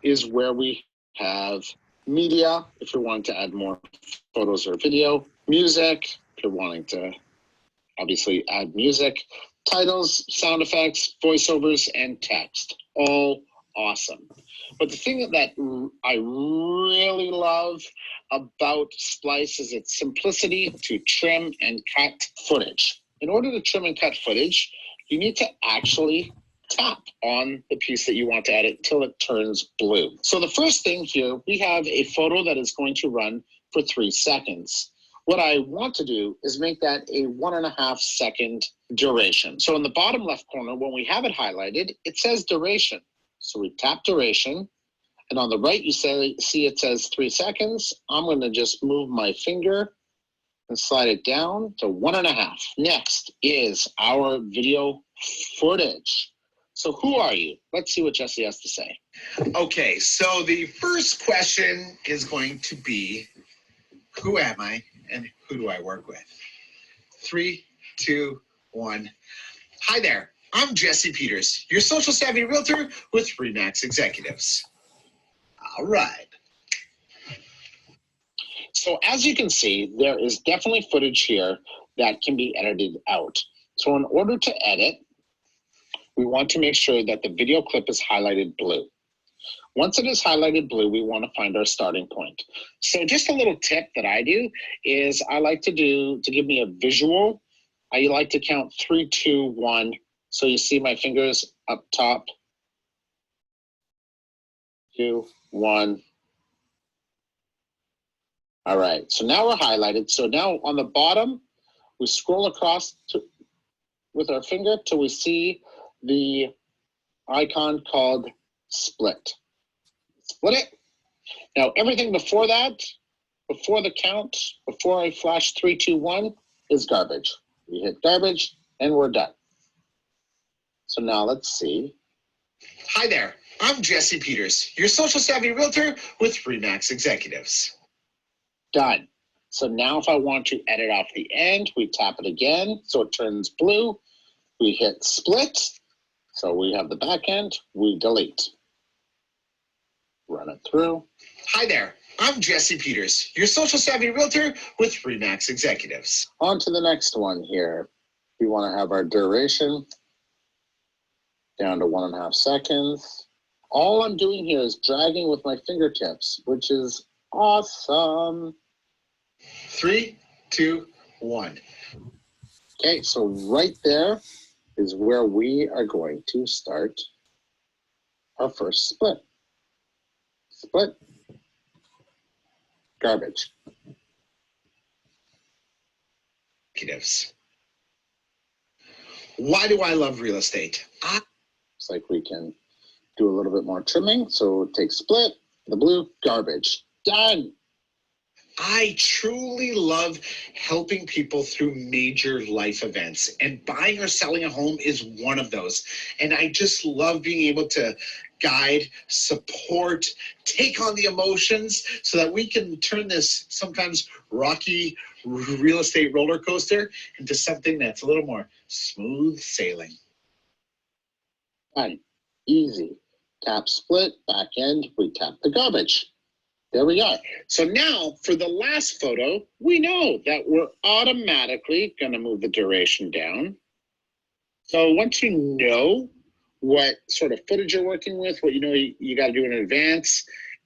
is where we have media, if you're wanting to add more photos or video, music, if you're wanting to obviously add music, titles, sound effects, voiceovers, and text. All awesome. But the thing that I really love about Splice is its simplicity to trim and cut footage. In order to trim and cut footage, you need to actually tap on the piece that you want to edit till it turns blue. So the first thing here, we have a photo that is going to run for 3 seconds. What I want to do is make that a 1.5 second duration. So in the bottom left corner, when we have it highlighted, it says duration. So we tap duration, and on the right, you see it says 3 seconds. I'm going to just move my finger and slide it down to 1.5. Next is our video footage. So who are you? Let's see what Jesse has to say. Okay, so the first question is going to be, who am I and who do I work with? 3, 2, 1. Hi there, I'm Jesse Peters, your social savvy realtor with RE/MAX Executives. All right. So as you can see, there is definitely footage here that can be edited out. So in order to edit, we want to make sure that the video clip is highlighted blue. Once it is highlighted blue, we want to find our starting point. So just a little tip that I do is I like to give me a visual, I like to count 3, 2, 1. So you see my fingers up top, 2, 1. All right, so now we're highlighted. So now on the bottom, we scroll across with our finger till we see the icon called split. Split it. Now everything before that, before the count, before I flash 3, 2, 1, is garbage. We hit garbage and we're done. So now let's see. Hi there, I'm Jesse Peters, your social savvy realtor with RE/MAX Executives. Done. So now if I want to edit off the end, we tap it again so it turns blue. We hit split. So we have the back end, we delete. Run it through. Hi there, I'm Jesse Peters, your social savvy realtor with RE/MAX Executives. On to the next one here. We want to have our duration down to 1.5 seconds. All I'm doing here is dragging with my fingertips, which is awesome. 3, 2, 1. Okay, so right there is where we are going to start our first split. Split. Garbage. Executives. Why do I love real estate? It's like we can do a little bit more trimming. So take split, the blue, garbage. Done. I truly love helping people through major life events, and buying or selling a home is one of those. And I just love being able to guide, support, take on the emotions so that we can turn this sometimes rocky real estate roller coaster into something that's a little more smooth sailing. Done. Easy. Tap split, back end, we tap the garbage. There we are. So now for the last photo, we know that we're automatically going to move the duration down. So once you know what sort of footage you're working with, what you know you got to do in advance,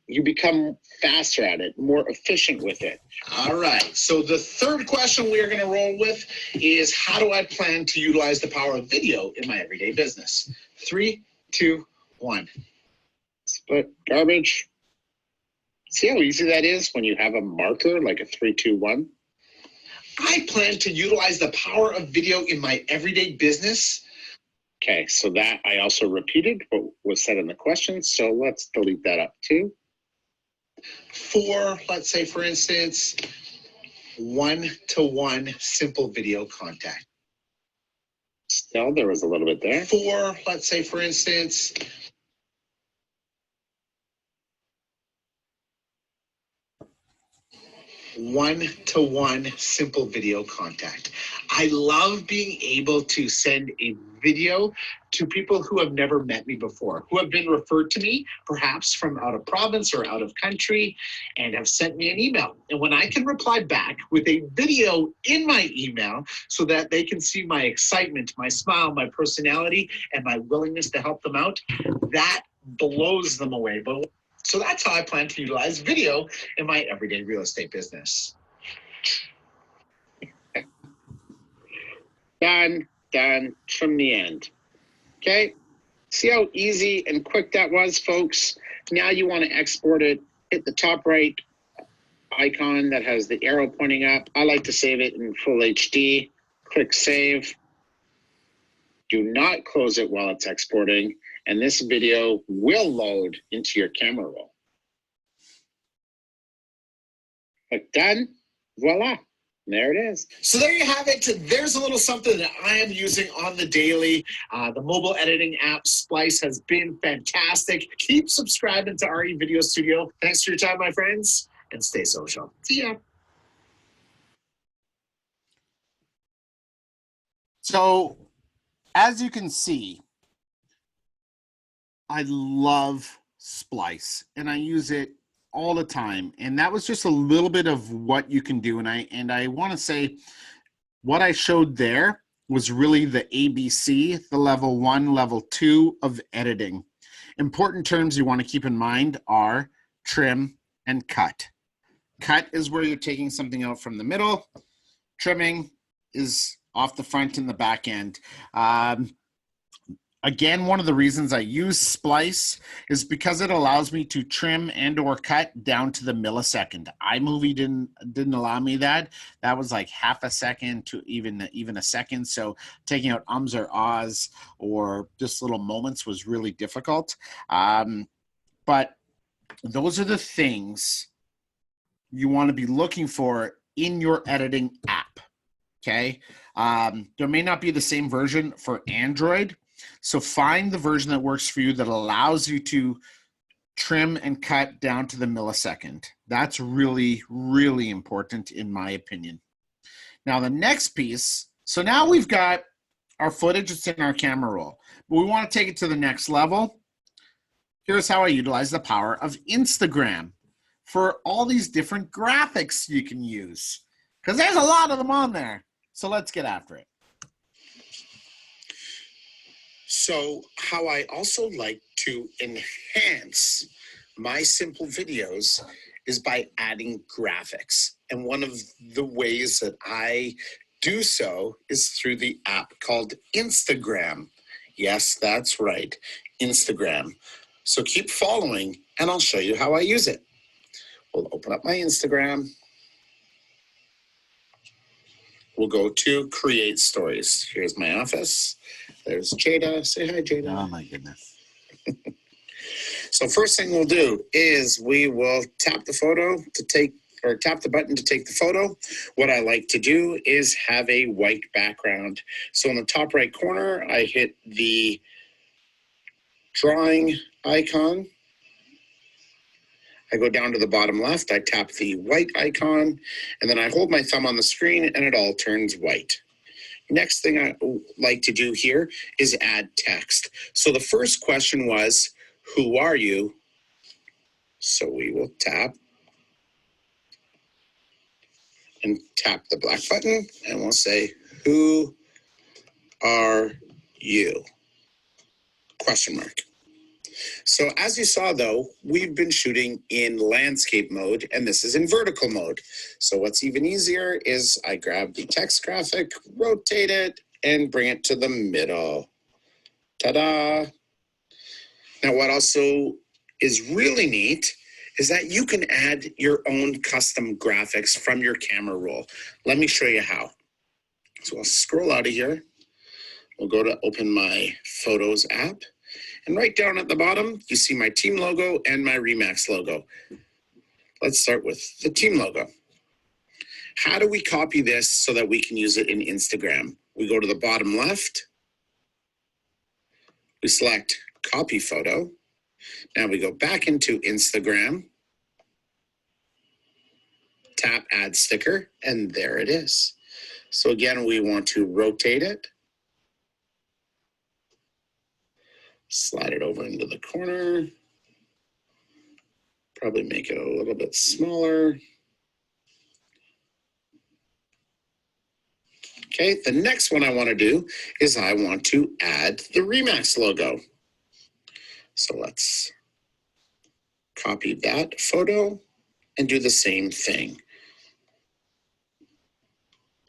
you become faster at it, more efficient with it. All right. So the third question we are going to roll with is, how do I plan to utilize the power of video in my everyday business? 3, 2, 1. Split, garbage. See how easy that is when you have a marker like a 3, 2, 1? I plan to utilize the power of video in my everyday business. Okay, so that I also repeated what was said in the question, so let's delete that up too. For, let's say, for instance, 1-to-1 simple video contact. Still, there was a little bit there. For, let's say, for instance, one-to-one simple video contact. I love being able to send a video to people who have never met me before, who have been referred to me, perhaps from out of province or out of country, and have sent me an email. And when I can reply back with a video in my email so that they can see my excitement, my smile, my personality, and my willingness to help them out, that blows them away. But so that's how I plan to utilize video in my everyday real estate business. Done from the end. Okay, see how easy and quick that was, folks? Now you want to export it, hit the top right icon that has the arrow pointing up. I like to save it in full HD. Click save. Do not close it while it's exporting, and this video will load into your camera roll. Click done. Voila. There it is. So there you have it. There's a little something that I am using on the daily. The mobile editing app Splice has been fantastic. Keep subscribing to RE Video Studio. Thanks for your time, my friends, and stay social. See ya. So, as you can see, I love Splice, and I use it all the time. And that was just a little bit of what you can do. And I want to say what I showed there was really the ABC, the level 1, level 2 of editing. Important terms you want to keep in mind are trim and cut. Cut is where you're taking something out from the middle. Trimming is off the front and the back end. Again, one of the reasons I use Splice is because it allows me to trim and or cut down to the millisecond. iMovie didn't allow me that. That was like half a second to even a second. So taking out ums or ahs or just little moments was really difficult. But those are the things you want to be looking for in your editing app. Okay. There may not be the same version for Android. So find the version that works for you that allows you to trim and cut down to the millisecond. That's really, really important in my opinion. Now the next piece, so now we've got our footage that's in our camera roll, but we want to take it to the next level. Here's how I utilize the power of Instagram for all these different graphics you can use, because there's a lot of them on there. So let's get after it. So how I also like to enhance my simple videos is by adding graphics. And one of the ways that I do so is through the app called Instagram. Yes, that's right, Instagram. So keep following and I'll show you how I use it. We'll open up my Instagram. We'll go to create stories. Here's my office. There's Jada. Say hi, Jada. Oh my goodness. So first thing we'll do is we will tap the photo to take, or tap the button to take the photo. What I like to do is have a white background. So in the top right corner, I hit the drawing icon. I go down to the bottom left, I tap the white icon, and then I hold my thumb on the screen and it all turns white. Next thing I like to do here is add text. So the first question was, who are you? So we will tap and tap the black button and we'll say, who are you? Question mark. So as you saw though, we've been shooting in landscape mode and this is in vertical mode. So what's even easier is I grab the text graphic, rotate it and bring it to the middle. Ta-da! Now what also is really neat is that you can add your own custom graphics from your camera roll. Let me show you how. So I'll scroll out of here. We'll go to open my Photos app. And right down at the bottom, you see my team logo and my Remax logo. Let's start with the team logo. How do we copy this so that we can use it in Instagram? We go to the bottom left. We select copy photo. Now we go back into Instagram. tap add sticker, and there it is. So again, we want to rotate it. Slide it over into the corner. Probably make it a little bit smaller. Okay, the next one I want to do is I want to add the Remax logo. So let's copy that photo and do the same thing.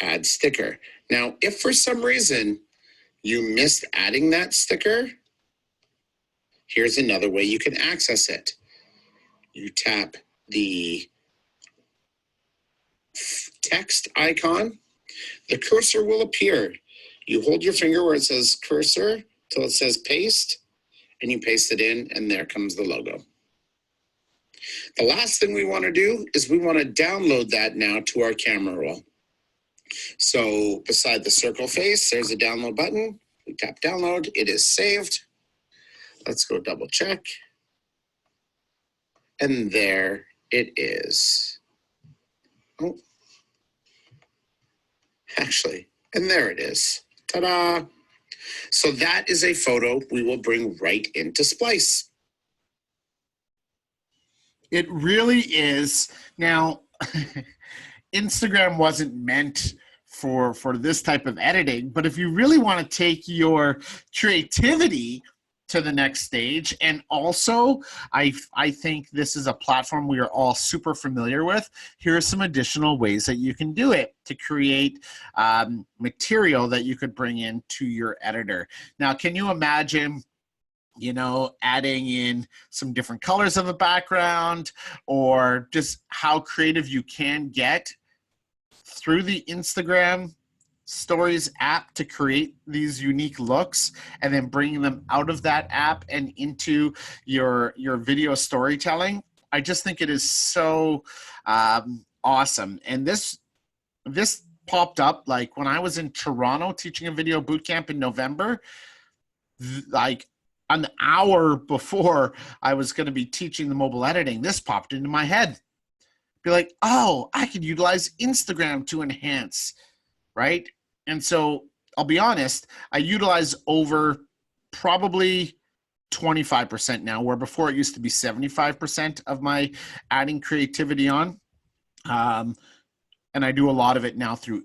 Add sticker. Now, if for some reason you missed adding that sticker, here's another way you can access it. You tap the text icon, the cursor will appear. You hold your finger where it says cursor till it says paste, and you paste it in, and there comes the logo. The last thing we want to do is we want to download that now to our camera roll. So beside the circle face, there's a download button. We tap download, it is saved. Let's go double check. And there it is. Oh, actually, and there it is. Ta-da! So that is a photo we will bring right into Splice. It really is. Now, Instagram wasn't meant for this type of editing, but if you really want to take your creativity to the next stage, and also I think this is a platform we are all super familiar with, here are some additional ways that you can do it to create material that you could bring into your editor. Now, can you imagine, you know, adding in some different colors of the background, or just how creative you can get through the Instagram Stories app to create these unique looks, and then bringing them out of that app and into your video storytelling? I just think it is so awesome. And this popped up like when I was in Toronto teaching a video boot camp in November, like an hour before I was going to be teaching the mobile editing, this popped into my head. Be like, oh, I could utilize Instagram to enhance, right? And so I'll be honest, I utilize over probably 25% now, where before it used to be 75% of my adding creativity on. And I do a lot of it now through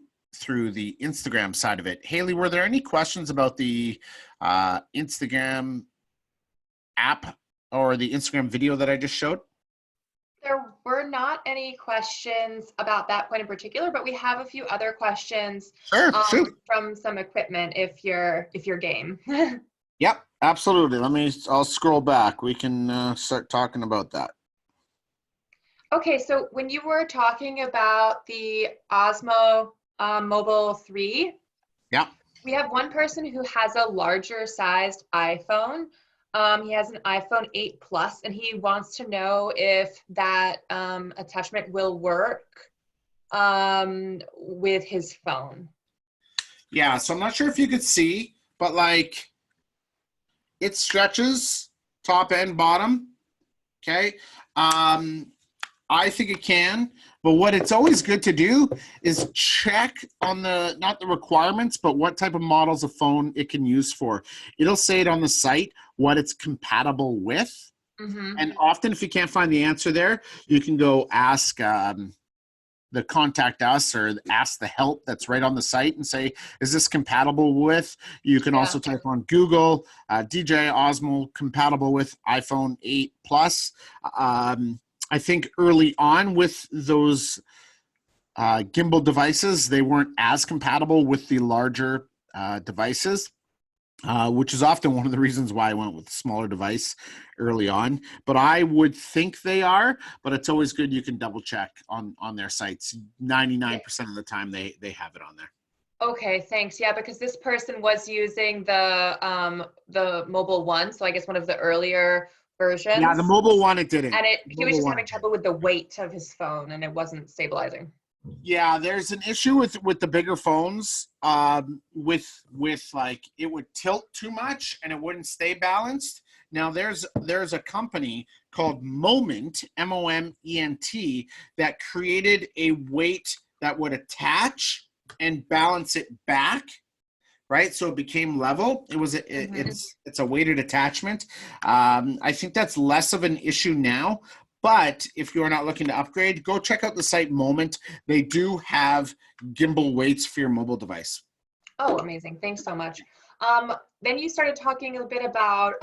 the Instagram side of it. Haley, were there any questions about the Instagram app or the Instagram video that I just showed? There were not any questions about that point in particular, but we have a few other questions from some equipment if you're game. Yep, absolutely. I'll scroll back. We can start talking about that. Okay, so when you were talking about the Osmo Mobile 3, yeah, we have one person who has a larger sized iPhone. He has an iPhone 8 Plus, and he wants to know if that attachment will work with his phone. Yeah, so I'm not sure if you could see, but like it stretches top and bottom. Okay. I think it can, but what it's always good to do is check on not the requirements, but what type of models of phone it can use for. It'll say it on the site what it's compatible with. Mm-hmm. And often if you can't find the answer there, you can go ask the contact us or ask the help that's right on the site and say, is this compatible with? You can also type on Google, DJ Osmo compatible with iPhone 8 Plus. I think early on with those gimbal devices, they weren't as compatible with the larger devices, which is often one of the reasons why I went with a smaller device early on. But I would think they are, but it's always good you can double check on their sites. 99% of the time they have it on there. Okay, thanks. Yeah, because this person was using the mobile one, so I guess one of the earlier versions. Yeah, the mobile one, it didn't. And he was just having trouble with the weight of his phone, and it wasn't stabilizing. Yeah, there's an issue with the bigger phones, with like it would tilt too much and it wouldn't stay balanced. Now there's a company called Moment, M-O-M-E-N-T, that created a weight that would attach and balance it back, right? So it became level. It's a weighted attachment. I think that's less of an issue now, but if you're not looking to upgrade, go check out the site Moment. They do have gimbal weights for your mobile device. Oh, amazing. Thanks so much. Then you started talking a bit about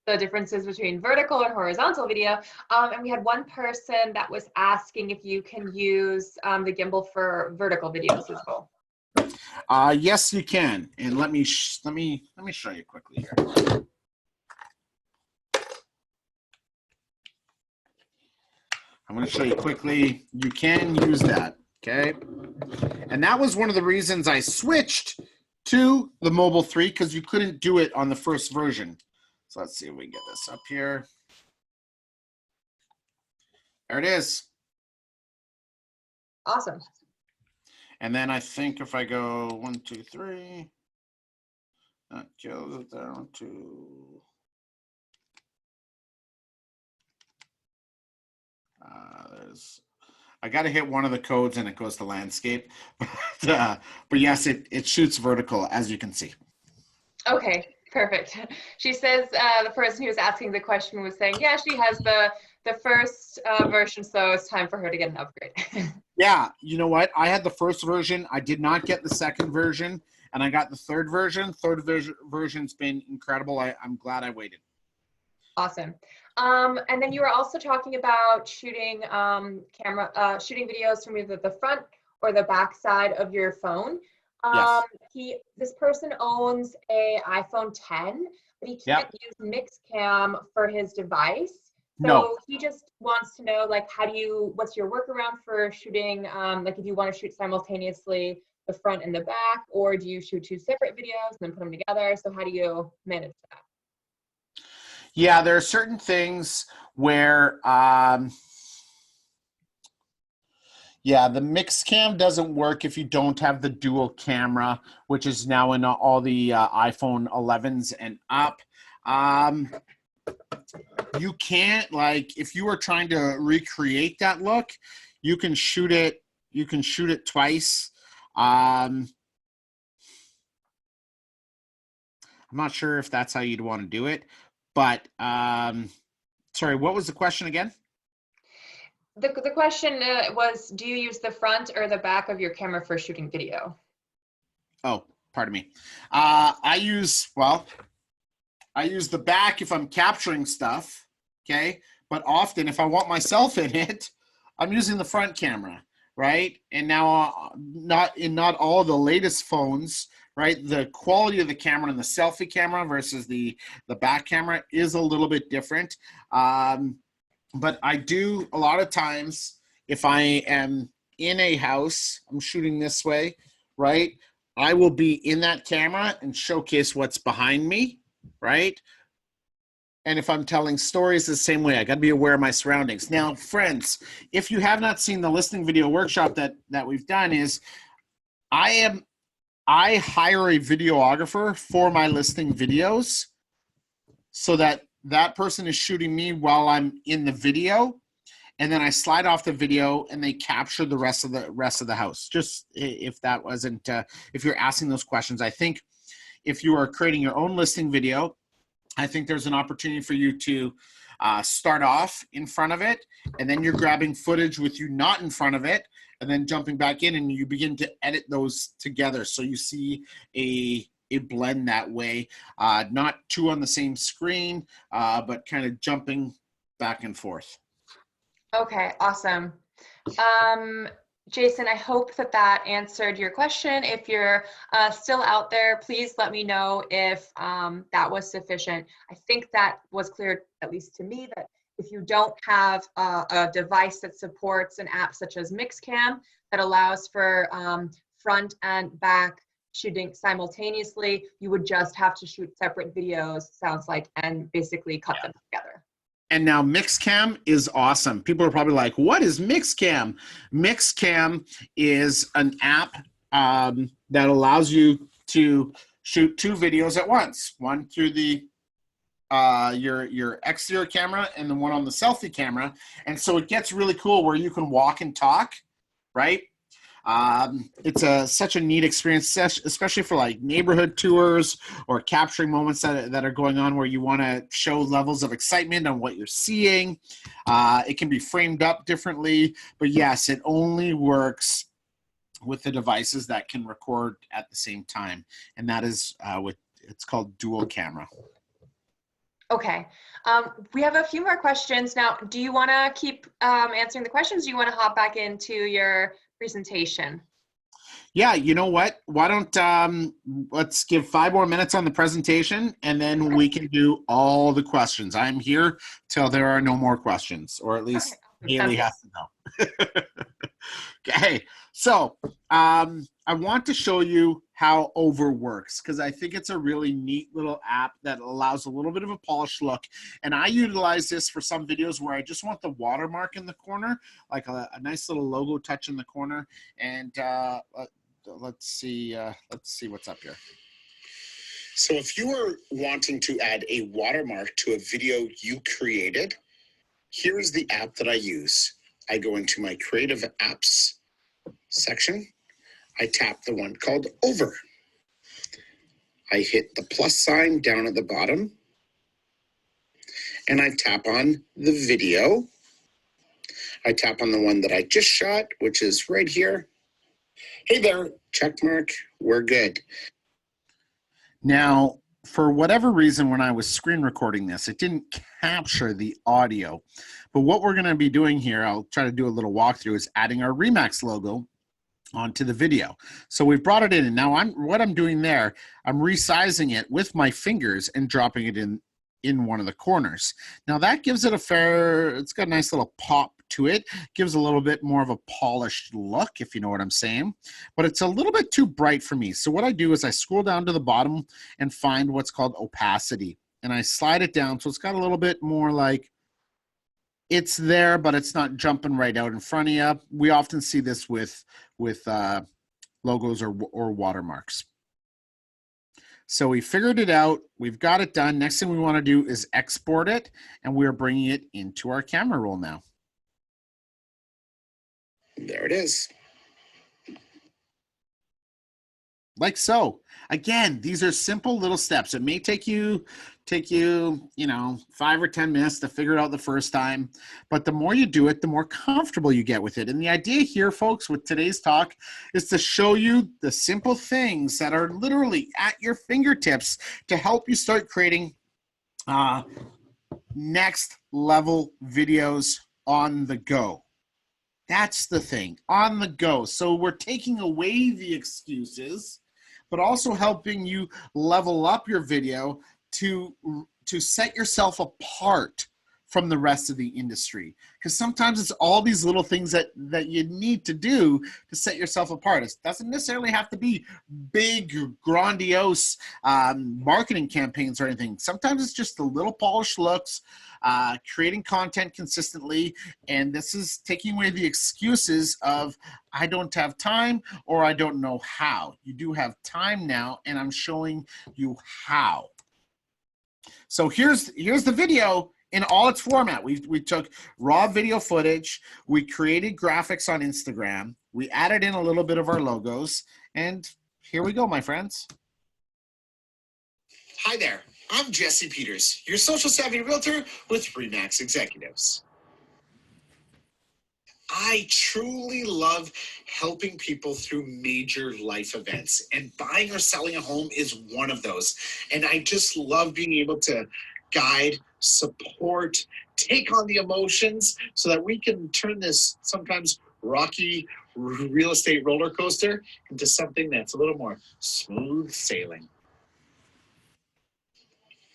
the differences between vertical and horizontal video. And we had one person that was asking if you can use the gimbal for vertical videos as well. Yes, you can. And let me show you quickly here. I'm going to show you quickly. You can use that, okay? And that was one of the reasons I switched to the Mobile 3, because you couldn't do it on the first version. So let's see if we can get this up here. There it is. Awesome. And then I think if I go 1, 2, 3, that kills it down to I got to hit one of the codes and it goes to landscape. But yes, it shoots vertical, as you can see. Okay, perfect. She says the person who was asking the question was saying, yeah, she has the first version, so it's time for her to get an upgrade. Yeah, you know what? I had the first version. I did not get the second version, and I got the third version. Third version's been incredible. I'm glad I waited. Awesome. And then you were also talking about shooting shooting videos from either the front or the back side of your phone. Yes. This person owns a iPhone 10, but he can't use Mixcam for his device. So No. he just wants to know, like, what's your workaround for shooting, like if you want to shoot simultaneously the front and the back, or do you shoot two separate videos and then put them together? So how do you manage that? Yeah, there are certain things where, the mix cam doesn't work if you don't have the dual camera, which is now in all the iPhone 11s and up. You can't, like, if you were trying to recreate that look, you can shoot it. You can shoot it twice. I'm not sure if that's how you'd want to do it, but sorry, what was the question again? The question was, do you use the front or the back of your camera for shooting video? Oh, pardon me. I use the back if I'm capturing stuff, okay? But often if I want myself in it, I'm using the front camera, right? And now not all the latest phones, right? The quality of the camera and the selfie camera versus the back camera is a little bit different. But I do a lot of times, if I am in a house, I'm shooting this way, right? I will be in that camera and showcase what's behind me, right? And if I'm telling stories the same way, I got to be aware of my surroundings. Now, friends, if you have not seen the listening video workshop that we've done, is I hire a videographer for my listening videos so that person is shooting me while I'm in the video, and then I slide off the video and they capture the rest of the house. Just if that wasn't, if you're asking those questions, I think if you are creating your own listing video, I think there's an opportunity for you to start off in front of it, and then you're grabbing footage with you not in front of it, and then jumping back in, and you begin to edit those together. So you see a blend that way, not two on the same screen, but kind of jumping back and forth. Okay, awesome. Jason, I hope that answered your question. If you're still out there, please let me know if that was sufficient. I think that was clear, at least to me, that if you don't have a device that supports an app such as Mixcam that allows for front and back shooting simultaneously, you would just have to shoot separate videos, sounds like, and basically cut them together. And now Mixcam is awesome. People are probably like, what is Mixcam? Mixcam is an app that allows you to shoot two videos at once, one through the your exterior camera and the one on the selfie camera. And so it gets really cool where you can walk and talk, right? It's such a neat experience, especially for like neighborhood tours or capturing moments that are going on where you want to show levels of excitement on what you're seeing. It can be framed up differently, but yes, it only works with the devices that can record at the same time. And that is it's called dual camera. Okay. We have a few more questions now. Do you want to keep answering the questions? Do you want to hop back into your presentation? Yeah, you know what? Why don't let's give 5 more minutes on the presentation, and then we can do all the questions. I'm here till there are no more questions, or at least Haley has to know. Okay, so I want to show you how Over works because I think it's a really neat little app that allows a little bit of a polished look. And I utilize this for some videos where I just want the watermark in the corner, like a nice little logo touch in the corner. And let's see what's up here. So if you are wanting to add a watermark to a video you created, here's the app that I use. I go into my Creative Apps section. I tap the one called Over. I hit the plus sign down at the bottom, and I tap on the video. I tap on the one that I just shot, which is right here. Hey there, check mark, we're good. Now, for whatever reason, when I was screen recording this, it didn't capture the audio. But what we're going to be doing here, I'll try to do a little walkthrough, is adding our Remax logo onto the video. So we've brought it in, and now what I'm doing there, I'm resizing it with my fingers and dropping it in one of the corners. Now that gives it it's got a nice little pop to it, gives a little bit more of a polished look, if you know what I'm saying, but it's a little bit too bright for me. So what I do is I scroll down to the bottom and find what's called opacity, and I slide it down so it's got a little bit more like it's there, but it's not jumping right out in front of you. We often see this with logos or watermarks. So we figured it out. We've got it done. Next thing we want to do is export it, and we're bringing it into our camera roll now. There it is. Like so. Again, these are simple little steps. It may take you, 5 or 10 minutes to figure it out the first time. But the more you do it, the more comfortable you get with it. And the idea here, folks, with today's talk is to show you the simple things that are literally at your fingertips to help you start creating next level videos on the go. That's the thing, on the go. So we're taking away the excuses, but also helping you level up your video to set yourself apart from the rest of the industry. Because sometimes it's all these little things that you need to do to set yourself apart. It doesn't necessarily have to be big, grandiose marketing campaigns or anything. Sometimes it's just the little polished looks, creating content consistently, and this is taking away the excuses of I don't have time or I don't know how. You do have time now, and I'm showing you how. So here's the video in all its format. We took raw video footage, we created graphics on Instagram, we added in a little bit of our logos, and here we go, my friends. Hi there, I'm Jesse Peters, your social savvy realtor with Remax Executives. I truly love helping people through major life events, and buying or selling a home is one of those. And I just love being able to guide, support, take on the emotions so that we can turn this sometimes rocky real estate roller coaster into something that's a little more smooth sailing.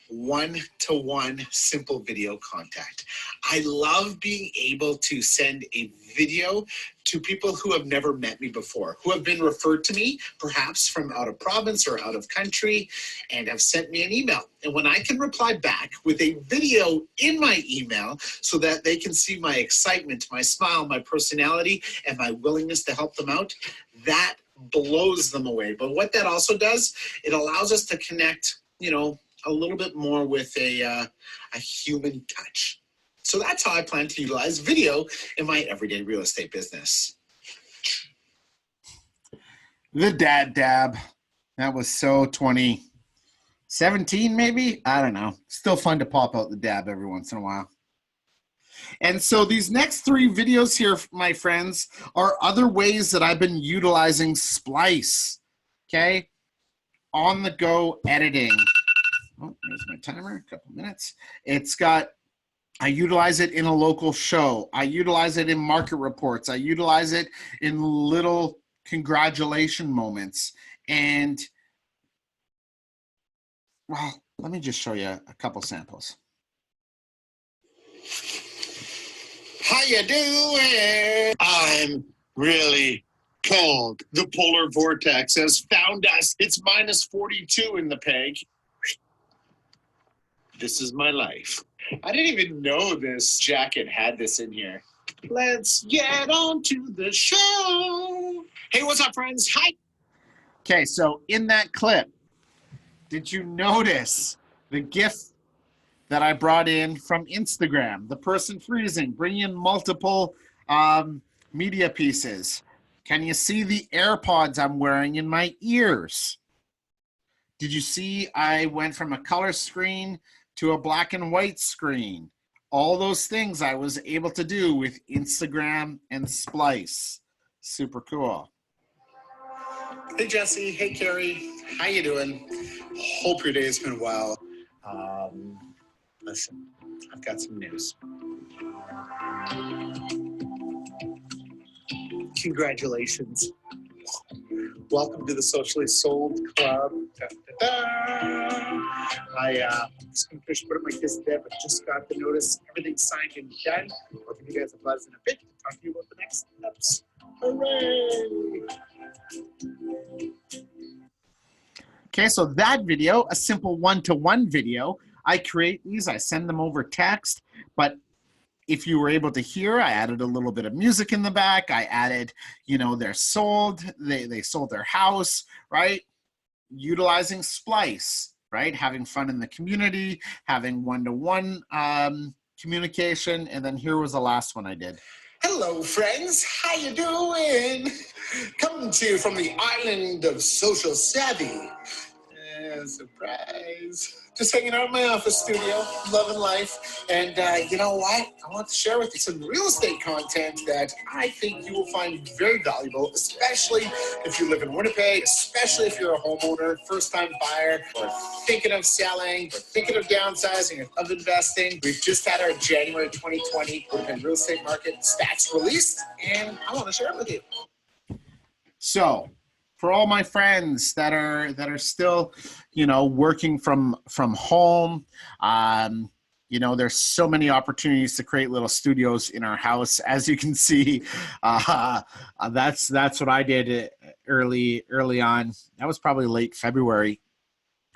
One-to-one simple video contact. I love being able to send a video to people who have never met me before, who have been referred to me, perhaps from out of province or out of country, and have sent me an email. And when I can reply back with a video in my email so that they can see my excitement, my smile, my personality, and my willingness to help them out, that blows them away. But what that also does, it allows us to connect, a little bit more with a human touch. So that's how I plan to utilize video in my everyday real estate business. The dad dab. That was so 2017, maybe? I don't know. Still fun to pop out the dab every once in a while. And so these next 3 videos here, my friends, are other ways that I've been utilizing Splice. Okay? On the go editing. Oh, there's my timer, a couple minutes. I utilize it in a local show. I utilize it in market reports. I utilize it in little congratulation moments. And, well, let me just show you a couple samples. How you doing? I'm really cold. The polar vortex has found us. It's minus 42 in the peg. This is my life. I didn't even know this jacket had this in here. Let's get on to the show. Hey, what's up, friends? Hi. Okay, so in that clip, did you notice the GIF that I brought in from Instagram? The person freezing, bringing in multiple media pieces. Can you see the AirPods I'm wearing in my ears? Did you see I went from a color screen to a black and white screen? All those things I was able to do with Instagram and Splice. Super cool. Hey, Jesse. Hey, Carrie. How you doing? Hope your day has been well. Listen, I've got some news. Congratulations. Welcome to the Socially Sold Club. Da, da, da. I just going to finish putting my kids to bed, but just got the notice. Everything's signed and done. I'll give you guys a buzz in a bit to talk to you about the next steps. Hooray! Okay, so that video, a simple one-to-one video, I create these, I send them over text, but if you were able to hear, I added a little bit of music in the back. I added, you know, they sold their house, right? Utilizing Splice, right? Having fun in the community, having one-to-one communication. And then here was the last one I did. Hello, friends. How you doing? Coming to you from the island of social savvy. Surprise. Just hanging out in my office studio, loving life. And you know what? I want to share with you some real estate content that I think you will find very valuable, especially if you live in Winnipeg, especially if you're a homeowner, first-time buyer, or thinking of selling, or thinking of downsizing, or of investing. We've just had our January 2020 Winnipeg real estate market stats released, and I want to share it with you. So, for all my friends that are still, you know, working from home, you know, there's so many opportunities to create little studios in our house. As you can see, that's what I did early on. That was probably late February,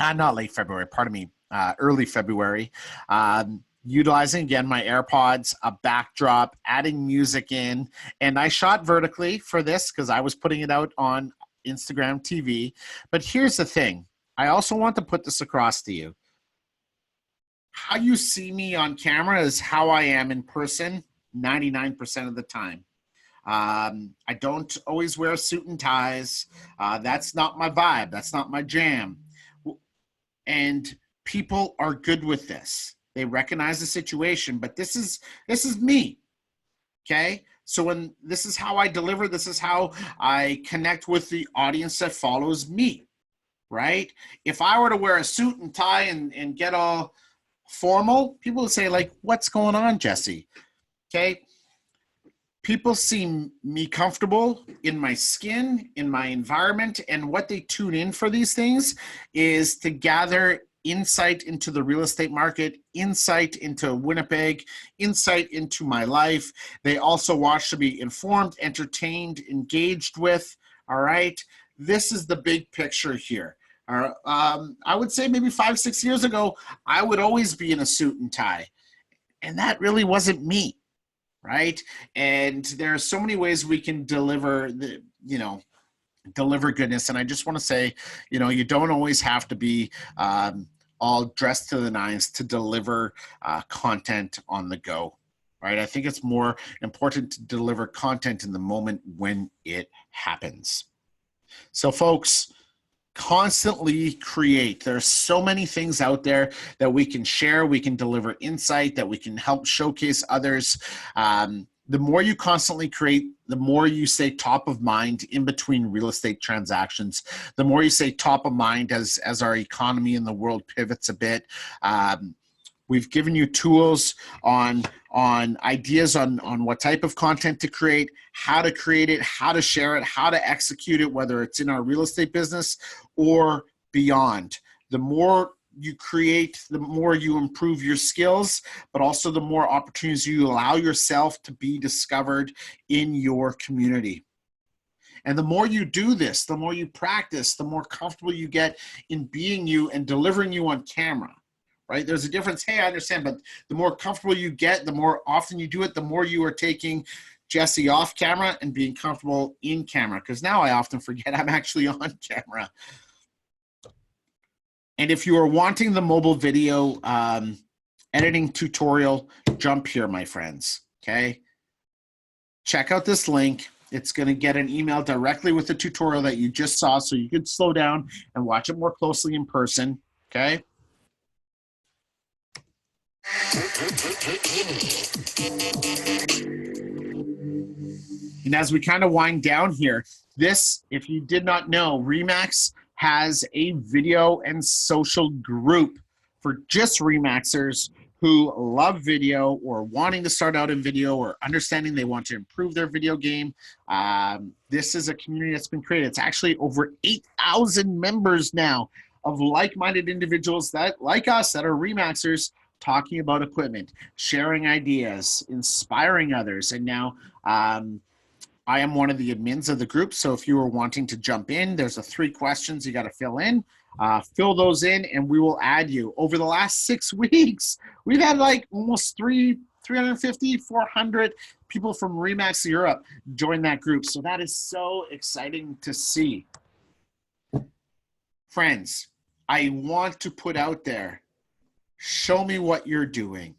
not late February. Pardon me, early February. Utilizing, again, my AirPods, a backdrop, adding music in, and I shot vertically for this because I was putting it out on Instagram TV. But here's the thing. I also want to put this across to you. How you see me on camera is how I am in person 99% of the time. I don't always wear suit and ties. That's not my vibe. That's not my jam. And people are good with this. They recognize the situation, but this is me. Okay? So when this is how I deliver, this is how I connect with the audience that follows me, right? If I were to wear a suit and tie and get all formal, people would say, like, what's going on, Jesse? Okay? People see me comfortable in my skin, in my environment, and what they tune in for these things is to gather insight into the real estate market, insight into Winnipeg, insight into my life. They also watch to be informed, entertained, engaged with, all right? This is the big picture here. I would say maybe 5-6 years ago, I would always be in a suit and tie, and that really wasn't me, right? And there are so many ways we can deliver deliver goodness. And I just want to say, you know, you don't always have to be all dressed to the nines to deliver content on the go, right? I think it's more important to deliver content in the moment when it happens. So folks, constantly create. There's so many things out there that we can share, we can deliver insight, that we can help showcase others. The more you constantly create, the more you stay top of mind in between real estate transactions, the more you stay top of mind as our economy in the world pivots a bit. We've given you tools on ideas on what type of content to create, how to create it, how to share it, how to execute it, whether it's in our real estate business or beyond. The more you create, the more you improve your skills, but also the more opportunities you allow yourself to be discovered in your community. And the more you do this, the more you practice, the more comfortable you get in being you and delivering you on camera. Right? There's a difference. Hey, I understand, but the more comfortable you get, the more often you do it, the more you are taking Jesse off camera and being comfortable in camera. Because now I often forget I'm actually on camera. And if you are wanting the mobile video editing tutorial, jump here, my friends. Okay? Check out this link. It's going to get an email directly with the tutorial that you just saw, so you could slow down and watch it more closely in person. Okay? And as we kind of wind down here, this, if you did not know, RE/MAX has a video and social group for just RE/MAXers who love video or wanting to start out in video or understanding they want to improve their video game. This is a community that's been created. It's actually over 8,000 members now of like-minded individuals that, like us, that are RE/MAXers, talking about equipment, sharing ideas, inspiring others. And now I am one of the admins of the group. So if you are wanting to jump in, there's 3 questions you got to fill in. Fill those in and we will add you. Over the last 6 weeks, we've had like almost 350, 400 people from RE/MAX Europe join that group. So that is so exciting to see. Friends, I want to put out there, show me what you're doing.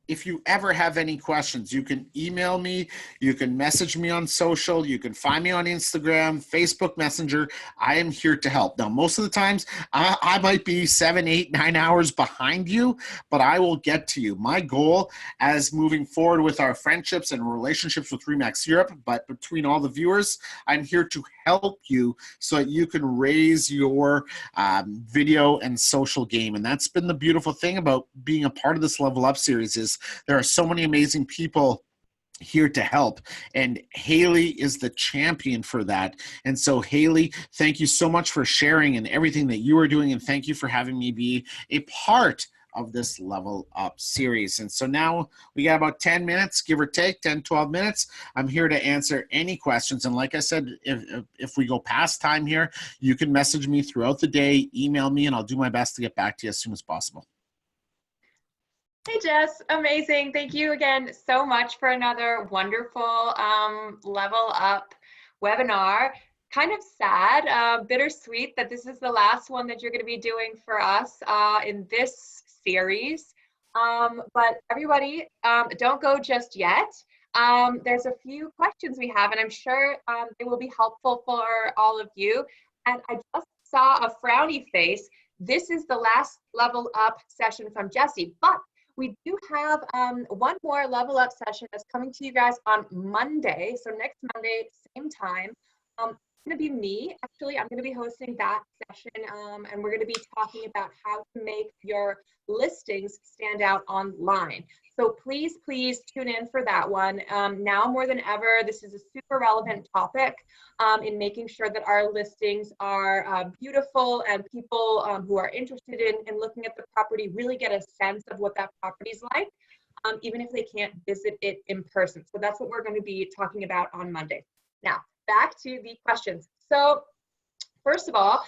If you ever have any questions, you can email me, you can message me on social, you can find me on Instagram, Facebook Messenger. I am here to help. Now, most of the times, I might be 7, 8, 9 hours behind you, but I will get to you. My goal as moving forward with our friendships and relationships with RE/MAX Europe, but between all the viewers, I'm here to help you so that you can raise your video and social game. And that's been the beautiful thing about being a part of this Level Up series is there are so many amazing people here to help, and Haley is the champion for that. And so Haley, thank you so much for sharing and everything that you are doing, and thank you for having me be a part of this Level Up series. And so now we got about 10 minutes, give or take, 10, 12 minutes. I'm here to answer any questions. And like I said, if we go past time here, you can message me throughout the day, email me, and I'll do my best to get back to you as soon as possible. Hey, Jess, amazing. Thank you again so much for another wonderful Level Up webinar. Kind of sad, bittersweet that this is the last one that you're going to be doing for us in this series. But everybody, don't go just yet. There's a few questions we have, and I'm sure they will be helpful for all of you. And I just saw a frowny face. This is the last Level Up session from Jesse, but we do have one more Level Up session that's coming to you guys on Monday. So next Monday, same time. It's going to be me. Actually, I'm going to be hosting that session, and we're going to be talking about how to make your listings stand out online. So please, please tune in for that one. Now more than ever, this is a super relevant topic in making sure that our listings are beautiful and people who are interested in looking at the property really get a sense of what that property is like, even if they can't visit it in person. So that's what we're going to be talking about on Monday. Now, back to the questions. So first of all,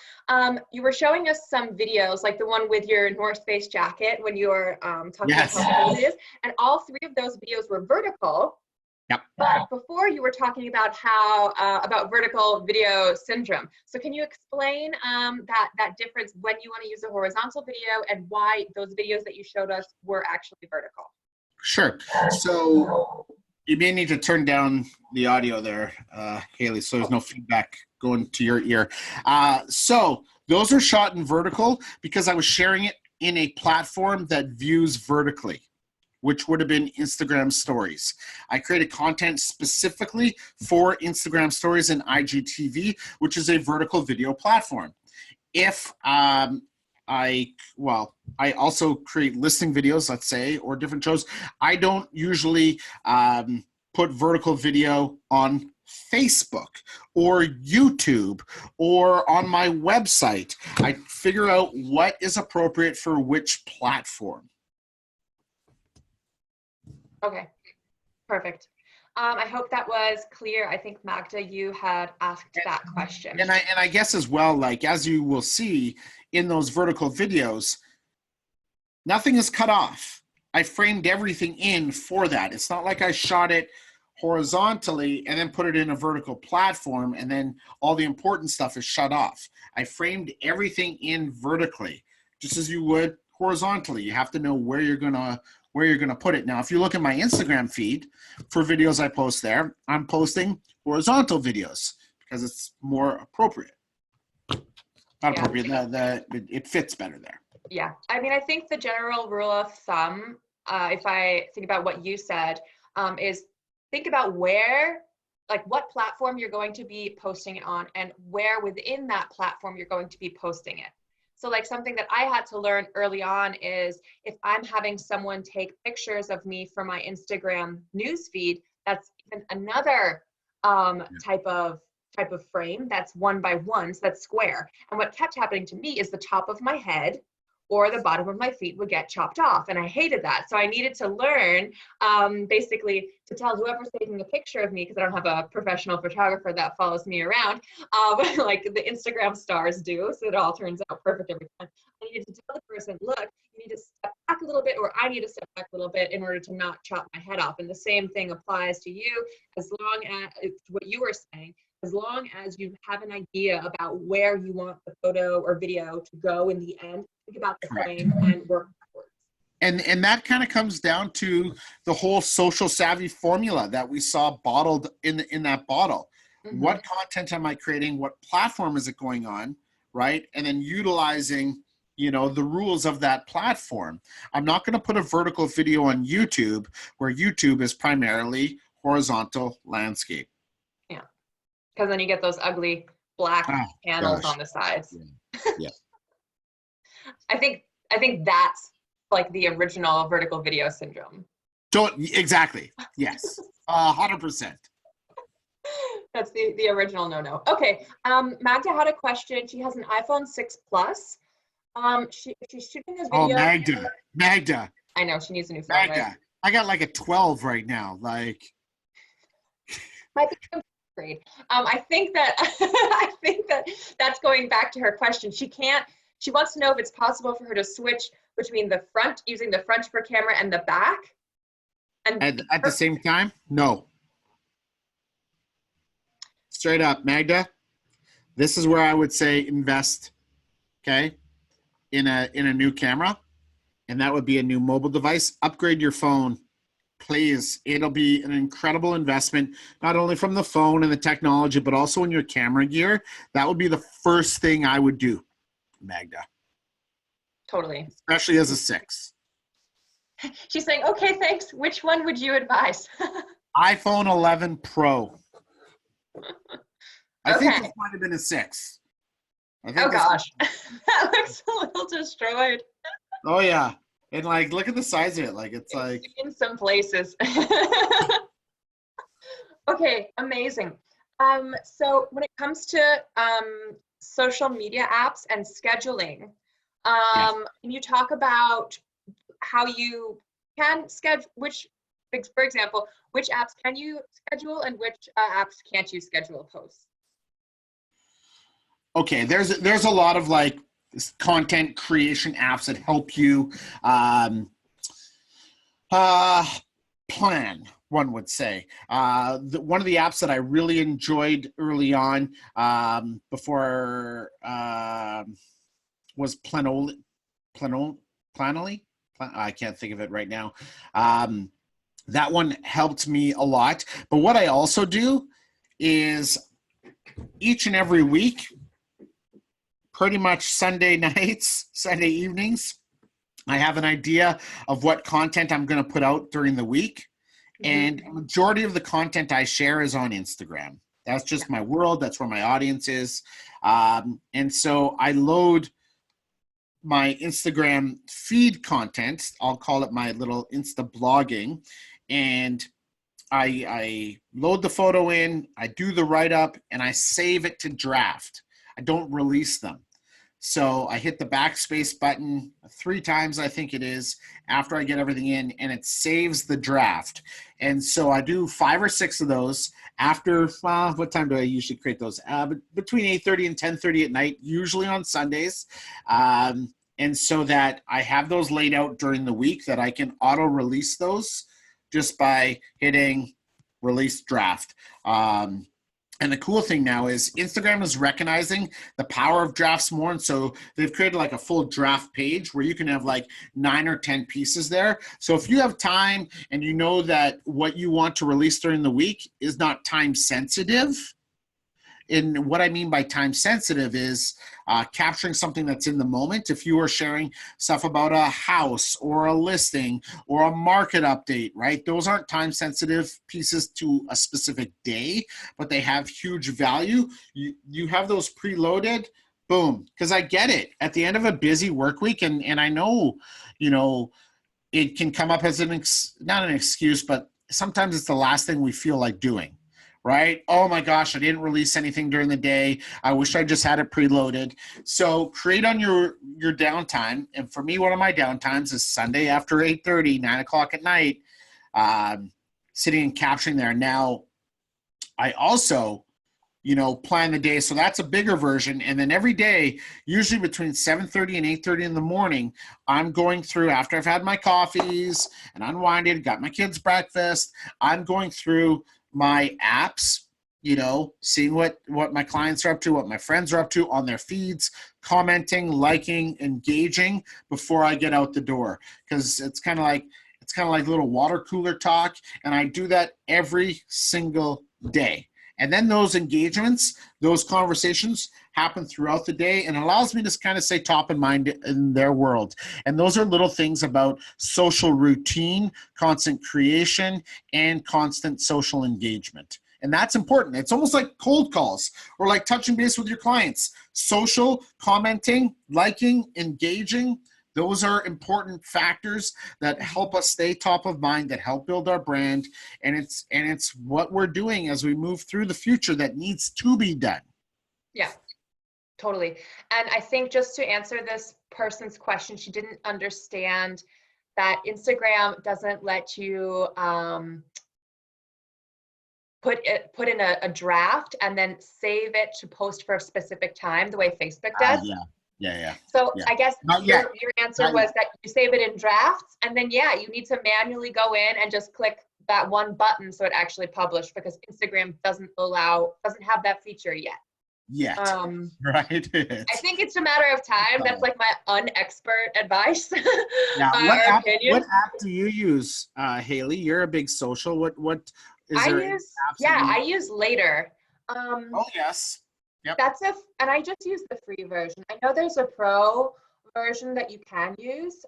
you were showing us some videos, like the one with your North Face jacket when you were talking about how cold it is. And all 3 of those videos were vertical. Yep. But before you were talking about how about vertical video syndrome. So can you explain that difference when you want to use a horizontal video and why those videos that you showed us were actually vertical? Sure. So you may need to turn down the audio there, Haley, so there's no feedback going to your ear. So those are shot in vertical because I was sharing it in a platform that views vertically, which would have been Instagram stories. I created content specifically for Instagram stories and IGTV, which is a vertical video platform. If I also create listing videos, let's say, or different shows. I don't usually put vertical video on Facebook or YouTube or on my website. I figure out what is appropriate for which platform. Okay, perfect. I hope that was clear. I think Magda, you had asked that question. And I guess as well, like as you will see in those vertical videos, nothing is cut off. I framed everything in for that. It's not like I shot it horizontally and then put it in a vertical platform and then all the important stuff is shut off. I framed everything in vertically, just as you would horizontally. You have to know where you're gonna put it. Now, if you look at my Instagram feed for videos I post there, I'm posting horizontal videos because it's more appropriate. Not appropriate, it fits better there. Yeah, I mean, I think the general rule of thumb, if I think about what you said, is think about where, like what platform you're going to be posting it on and where within that platform you're going to be posting it. So like something that I had to learn early on is if I'm having someone take pictures of me for my Instagram newsfeed, that's even another type of frame that's 1 by 1, so that's square. And what kept happening to me is the top of my head or the bottom of my feet would get chopped off, and I hated that. So I needed to learn basically to tell whoever's taking a picture of me, because I don't have a professional photographer that follows me around like the Instagram stars do, so it all turns out perfect every time. I needed to tell the person, look, you need to step back a little bit, or I need to step back a little bit in order to not chop my head off. And the same thing applies to you, as long as it's what you were saying. As long as you have an idea about where you want the photo or video to go in the end, think about the frame and work backwards. And that kind of comes down to the whole social savvy formula that we saw bottled in that bottle. Mm-hmm. What content am I creating? What platform is it going on? Right? And then utilizing, you know, the rules of that platform. I'm not going to put a vertical video on YouTube where YouTube is primarily horizontal landscape. Yeah. Because then you get those ugly black panels on the sides. Yeah. I think that's like the original vertical video syndrome. Exactly. Yes. 100%. That's the original no-no. Okay. Magda had a question. She has an iPhone 6 Plus. She's shooting this video. Oh, Magda. I know she needs a new phone. Magda. Right? I got like a 12 right now. Like. Might be grade. I think that that's going back to her question. She wants to know if it's possible for her to switch between the front, using the front for camera, and the back. And at the same time? No. Straight up, Magda, this is where I would say invest, okay, in a new camera, and that would be a new mobile device. Upgrade your phone, please. It'll be an incredible investment, not only from the phone and the technology, but also in your camera gear. That would be the first thing I would do, Magda. Totally. Especially as a 6. She's saying, okay, thanks. Which one would you advise? iPhone 11 Pro. I Okay. think this might have been a 6. Oh gosh, that looks a little destroyed. Oh yeah, and like look at the size of it. Like it's like in some places. Okay, amazing. So when it comes to social media apps and scheduling, yes. Can you talk about how you can schedule, for example, which apps can you schedule and which apps can't you schedule posts? Okay, there's a lot of like content creation apps that help you plan, one would say. One of the apps that I really enjoyed early on, before was Planoly. I can't think of it right now. That one helped me a lot. But what I also do is each and every week, pretty much Sunday nights, Sunday evenings, I have an idea of what content I'm going to put out during the week. And a majority of the content I share is on Instagram. That's just my world. That's where my audience is. And so I load my Instagram feed content. I'll call it my little Insta blogging. And I load the photo in, I do the write-up, and I save it to draft. I don't release them. So I hit the backspace button 3 times, I think it is, after I get everything in, and it saves the draft. And so I do 5 or 6 of those after, what time do I usually create those? Between 8:30 and 10:30 at night, usually on Sundays. And so that I have those laid out during the week that I can auto-release those just by hitting release draft. And the cool thing now is Instagram is recognizing the power of drafts more. And so they've created like a full draft page where you can have like 9 or 10 pieces there. So if you have time and you know that what you want to release during the week is not time sensitive, and what I mean by time sensitive is capturing something that's in the moment. If you are sharing stuff about a house or a listing or a market update, right? Those aren't time sensitive pieces to a specific day, but they have huge value. You have those preloaded, boom. Because I get it. At the end of a busy work week, and I know, it can come up as not an excuse, but sometimes it's the last thing we feel like doing. Right? Oh my gosh, I didn't release anything during the day. I wish I just had it preloaded. So create on your downtime. And for me, one of my downtimes is Sunday after 8:30, 9 o'clock at night, sitting and capturing there. Now, I also, plan the day. So that's a bigger version. And then every day, usually between 7:30 and 8:30 in the morning, I'm going through, after I've had my coffees and unwinded, got my kids' breakfast, I'm going through my apps, seeing what my clients are up to, what my friends are up to on their feeds, commenting, liking, engaging before I get out the door. Because it's kind of like little water cooler talk. And I do that every single day. And then those engagements, those conversations happen throughout the day, and allows me to kind of stay top of mind in their world. And those are little things about social routine, constant creation, and constant social engagement. And that's important. It's almost like cold calls or like touching base with your clients. Social, commenting, liking, engaging, those are important factors that help us stay top of mind, that help build our brand. And it's what we're doing as we move through the future that needs to be done. Yeah, totally. And I think just to answer this person's question, she didn't understand that Instagram doesn't let you put in a draft and then save it to post for a specific time the way Facebook does. Yeah. So yeah. I guess your answer was that you save it in drafts, and then you need to manually go in and just click that one button so it actually published, because Instagram doesn't have that feature yet. Right. I think it's a matter of time. That's like my unexpert advice. What app do you use, Haley? You're a big social. What is I use Later. Oh yes. Yep. And I just use the free version. I know there's a pro version that you can use,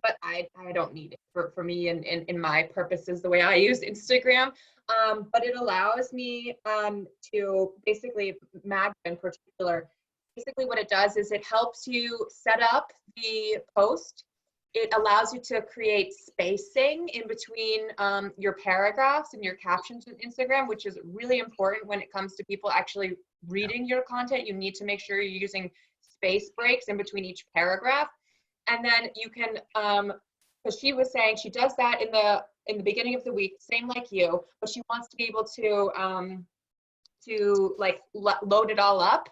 but I don't need it for me and in my purposes, the way I use Instagram. But it allows me to basically, Magda in particular, basically what it does is it helps you set up the post. It allows you to create spacing in between your paragraphs and your captions in Instagram, which is really important when it comes to people actually reading your content. You need to make sure you're using space breaks in between each paragraph. And then you can, because she was saying she does that in the beginning of the week, same like you, but she wants to be able to like load it all up.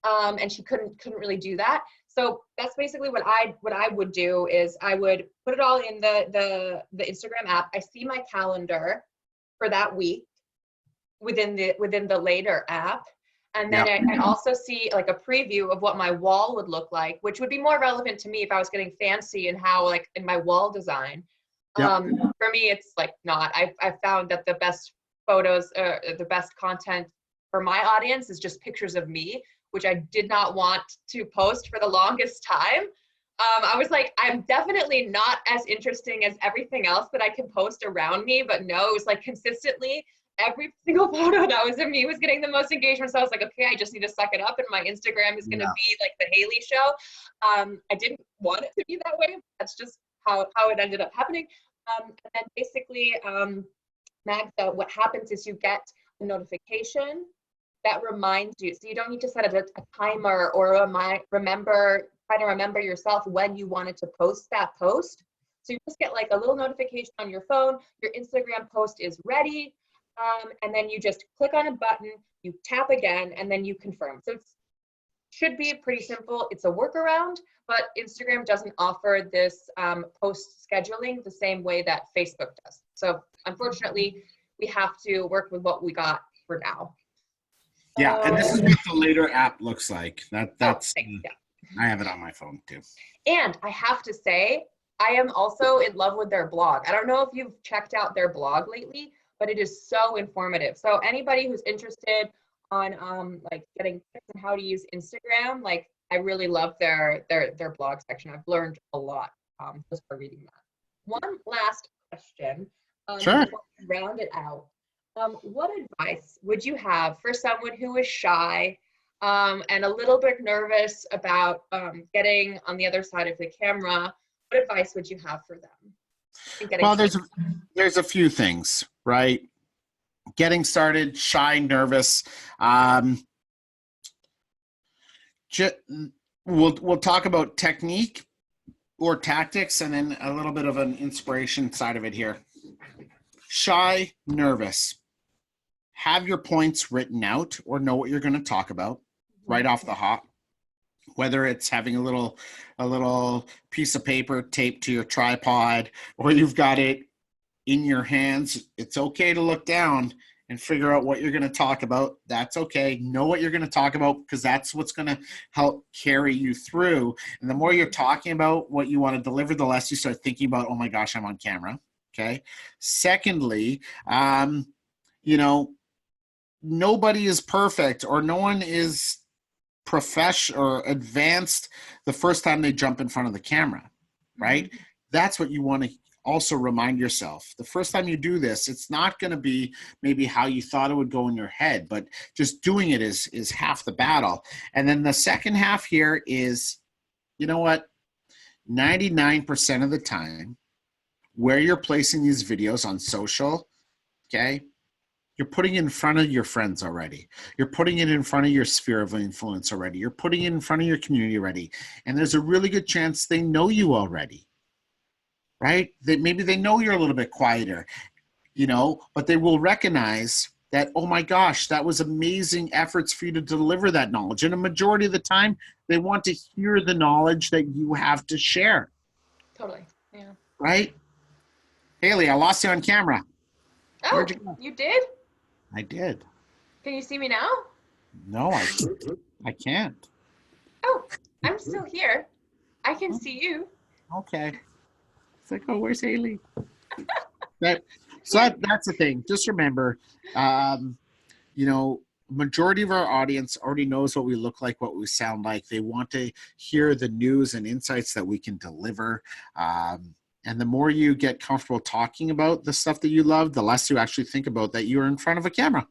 And she couldn't really do that. So that's basically what I would do is I would put it all in the Instagram app. I see my calendar for that week within the later app. And then I also see like a preview of what my wall would look like, which would be more relevant to me if I was getting fancy and how like in my wall design. For me, it's like not. I've found that the best photos, the best content for my audience is just pictures of me, which I did not want to post for the longest time. I was like, I'm definitely not as interesting as everything else that I can post around me, but no, it was like consistently every single photo that was of me was getting the most engagement. So I was like, okay, I just need to suck it up and my Instagram is going to be like the Haley show. I didn't want it to be that way. That's just how it ended up happening. And then basically, Magda, what happens is you get a notification that reminds you. So you don't need to set a timer or try to remember yourself when you wanted to post that post. So you just get like a little notification on your phone, your Instagram post is ready. And then you just click on a button, you tap again, and then you confirm. So it should be pretty simple. It's a workaround, but Instagram doesn't offer this post scheduling the same way that Facebook does. So unfortunately, we have to work with what we got for now. Yeah, and this is what the later app looks like. That's yeah. I have it on my phone too. And I have to say, I am also in love with their blog. I don't know if you've checked out their blog lately, but it is so informative. So anybody who's interested on like getting tips on how to use Instagram, like I really love their blog section. I've learned a lot just by reading that. One last question. Sure. Before we round it out. What advice would you have for someone who is shy and a little bit nervous about getting on the other side of the camera? What advice would you have for them? Well, there's a few things, right? Getting started, shy, nervous. We'll talk about technique or tactics, and then a little bit of an inspiration side of it here. Shy, nervous. Have your points written out or know what you're going to talk about right off the hop. Whether it's having a little piece of paper taped to your tripod or you've got it in your hands, it's okay to look down and figure out what you're going to talk about. That's okay. Know what you're going to talk about because that's what's going to help carry you through. And the more you're talking about what you want to deliver, the less you start thinking about, oh my gosh, I'm on camera. Okay. Secondly, nobody is perfect or no one is professional or advanced the first time they jump in front of the camera, right? Mm-hmm. That's what you want to also remind yourself. The first time you do this, it's not going to be maybe how you thought it would go in your head, but just doing it is half the battle. And then the second half here is, 99% of the time where you're placing these videos on social, okay, you're putting it in front of your friends already. You're putting it in front of your sphere of influence already. You're putting it in front of your community already. And there's a really good chance they know you already, right? Maybe they know you're a little bit quieter, but they will recognize that, oh my gosh, that was amazing efforts for you to deliver that knowledge. And a majority of the time, they want to hear the knowledge that you have to share. Totally, yeah. Right? Haley, I lost you on camera. Oh, where'd you go? You did? I did. Can you see me now? No, I can't. Oh, I'm still here. I can see you. Okay. It's like, oh, where's Haley? That's the thing. Just remember, majority of our audience already knows what we look like, what we sound like. They want to hear the news and insights that we can deliver. And the more you get comfortable talking about the stuff that you love, the less you actually think about that you're in front of a camera.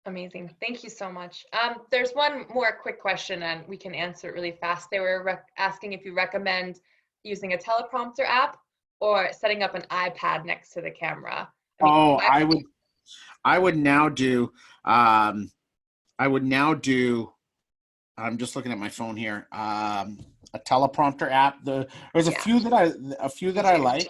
Amazing. Thank you so much. There's one more quick question and we can answer it really fast. They were asking if you recommend using a teleprompter app or setting up an iPad next to the camera. I would now do, I'm just looking at my phone here. A teleprompter app. There's a few that I like.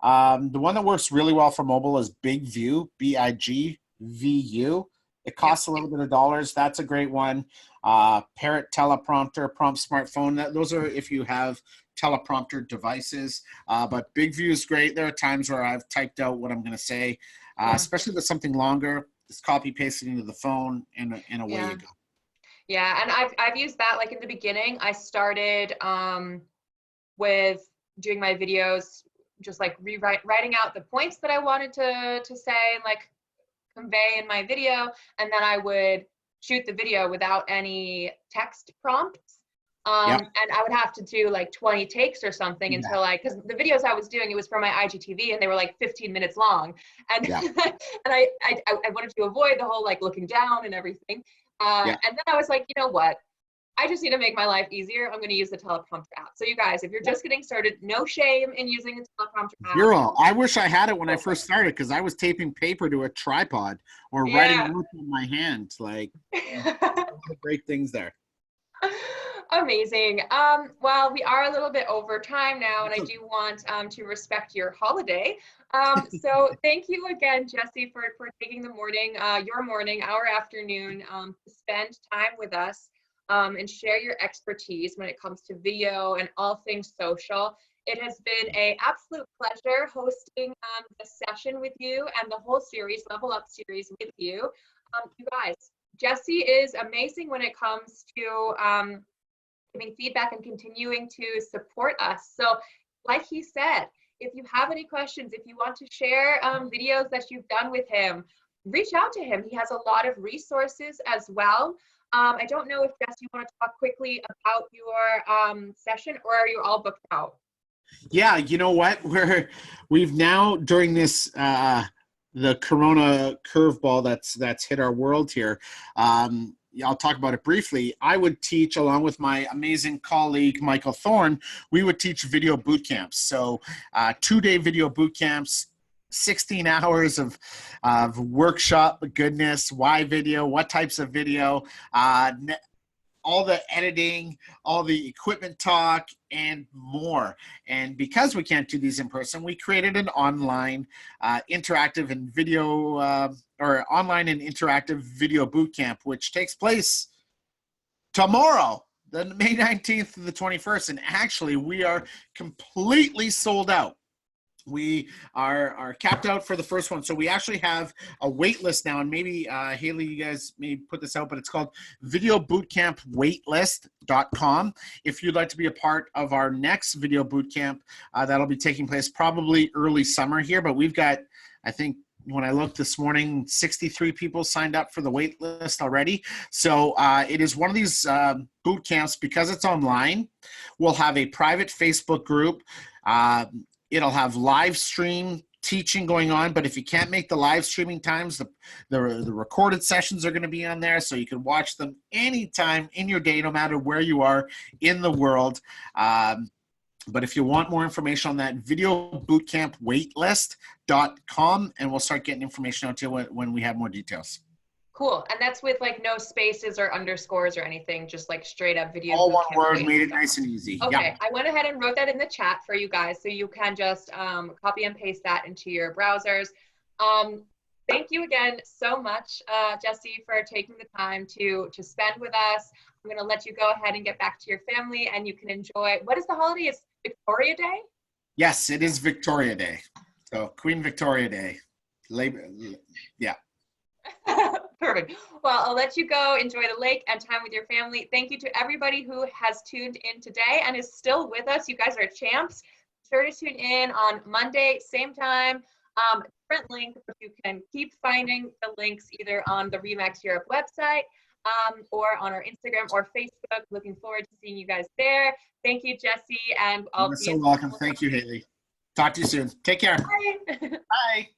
The one that works really well for mobile is Big View, BIGVU. It costs a little bit of dollars. That's a great one. Parrot teleprompter, prompt smartphone. Those are if you have teleprompter devices. But Big View is great. There are times where I've typed out what I'm going to say, especially with something longer. Just copy paste it into the phone, and away you go. Yeah, and I've used that like in the beginning. I started with doing my videos, just like writing out the points that I wanted to say and like convey in my video, and then I would shoot the video without any text prompts. And I would have to do like 20 takes or something until because the videos I was doing, it was for my IGTV and they were like 15 minutes long. And and I wanted to avoid the whole like looking down and everything. And then I was like, you know what? I just need to make my life easier. I'm going to use the teleprompter app. So you guys, if you're just getting started, no shame in using the teleprompter app. Zero. I wish I had it when I first started because I was taping paper to a tripod or writing notes on my hand. Like, great things there. Amazing. Well, we are a little bit over time now, and I do want to respect your holiday. So thank you again, Jesse, for taking the morning, your morning, our afternoon, to spend time with us. And share your expertise when it comes to video and all things social. It has been an absolute pleasure hosting the session with you and the whole series, Level Up series with you. You guys, Jesse is amazing when it comes to giving feedback and continuing to support us. So like he said, if you have any questions, if you want to share videos that you've done with him, reach out to him. He has a lot of resources as well. I don't know if, Jess, you want to talk quickly about your session, or are you all booked out? Yeah, you know what? We've now, during this, the Corona curveball that's hit our world here, I'll talk about it briefly. I would teach, along with my amazing colleague, Michael Thorne, we would teach video boot camps. So 2-day video boot camps, 16 hours of workshop goodness. Why video? What types of video? All the editing, all the equipment talk, and more. And because we can't do these in person, we created an online interactive and video or online and interactive video boot camp, which takes place tomorrow, the May 19th to the 21st. And actually, we are completely sold out. We are capped out for the first one. So we actually have a wait list now, and maybe Haley, you guys may put this out, but it's called videobootcampwaitlist.com. If you'd like to be a part of our next video bootcamp, that'll be taking place probably early summer here, but we've got, I think, when I looked this morning, 63 people signed up for the wait list already. So it is one of these boot camps. Because it's online, we'll have a private Facebook group. It'll have live stream teaching going on, but if you can't make the live streaming times, the recorded sessions are going to be on there, so you can watch them anytime in your day, no matter where you are in the world. But if you want more information on that, videobootcampwaitlist.com, and we'll start getting information out to you when we have more details. Cool. And that's with like no spaces or underscores or anything, just like straight up video. All one word, made it nice and easy. Okay. Yeah. I went ahead and wrote that in the chat for you guys, so you can just copy and paste that into your browsers. Thank you again so much, Jesse, for taking the time to spend with us. I'm going to let you go ahead and get back to your family, and you can enjoy, what is the holiday? It's Victoria Day? Yes, it is Victoria Day. So Queen Victoria Day. Yeah. Perfect. Well, I'll let you go. Enjoy the lake and time with your family. Thank you to everybody who has tuned in today and is still with us. You guys are champs. Be sure to tune in on Monday, same time. Different link, but you can keep finding the links either on the Remax Europe website or on our Instagram or Facebook. Looking forward to seeing you guys there. Thank you, Jesse. And You're so welcome. Thank you, Haley. Talk to you soon. Take care. Bye. Bye.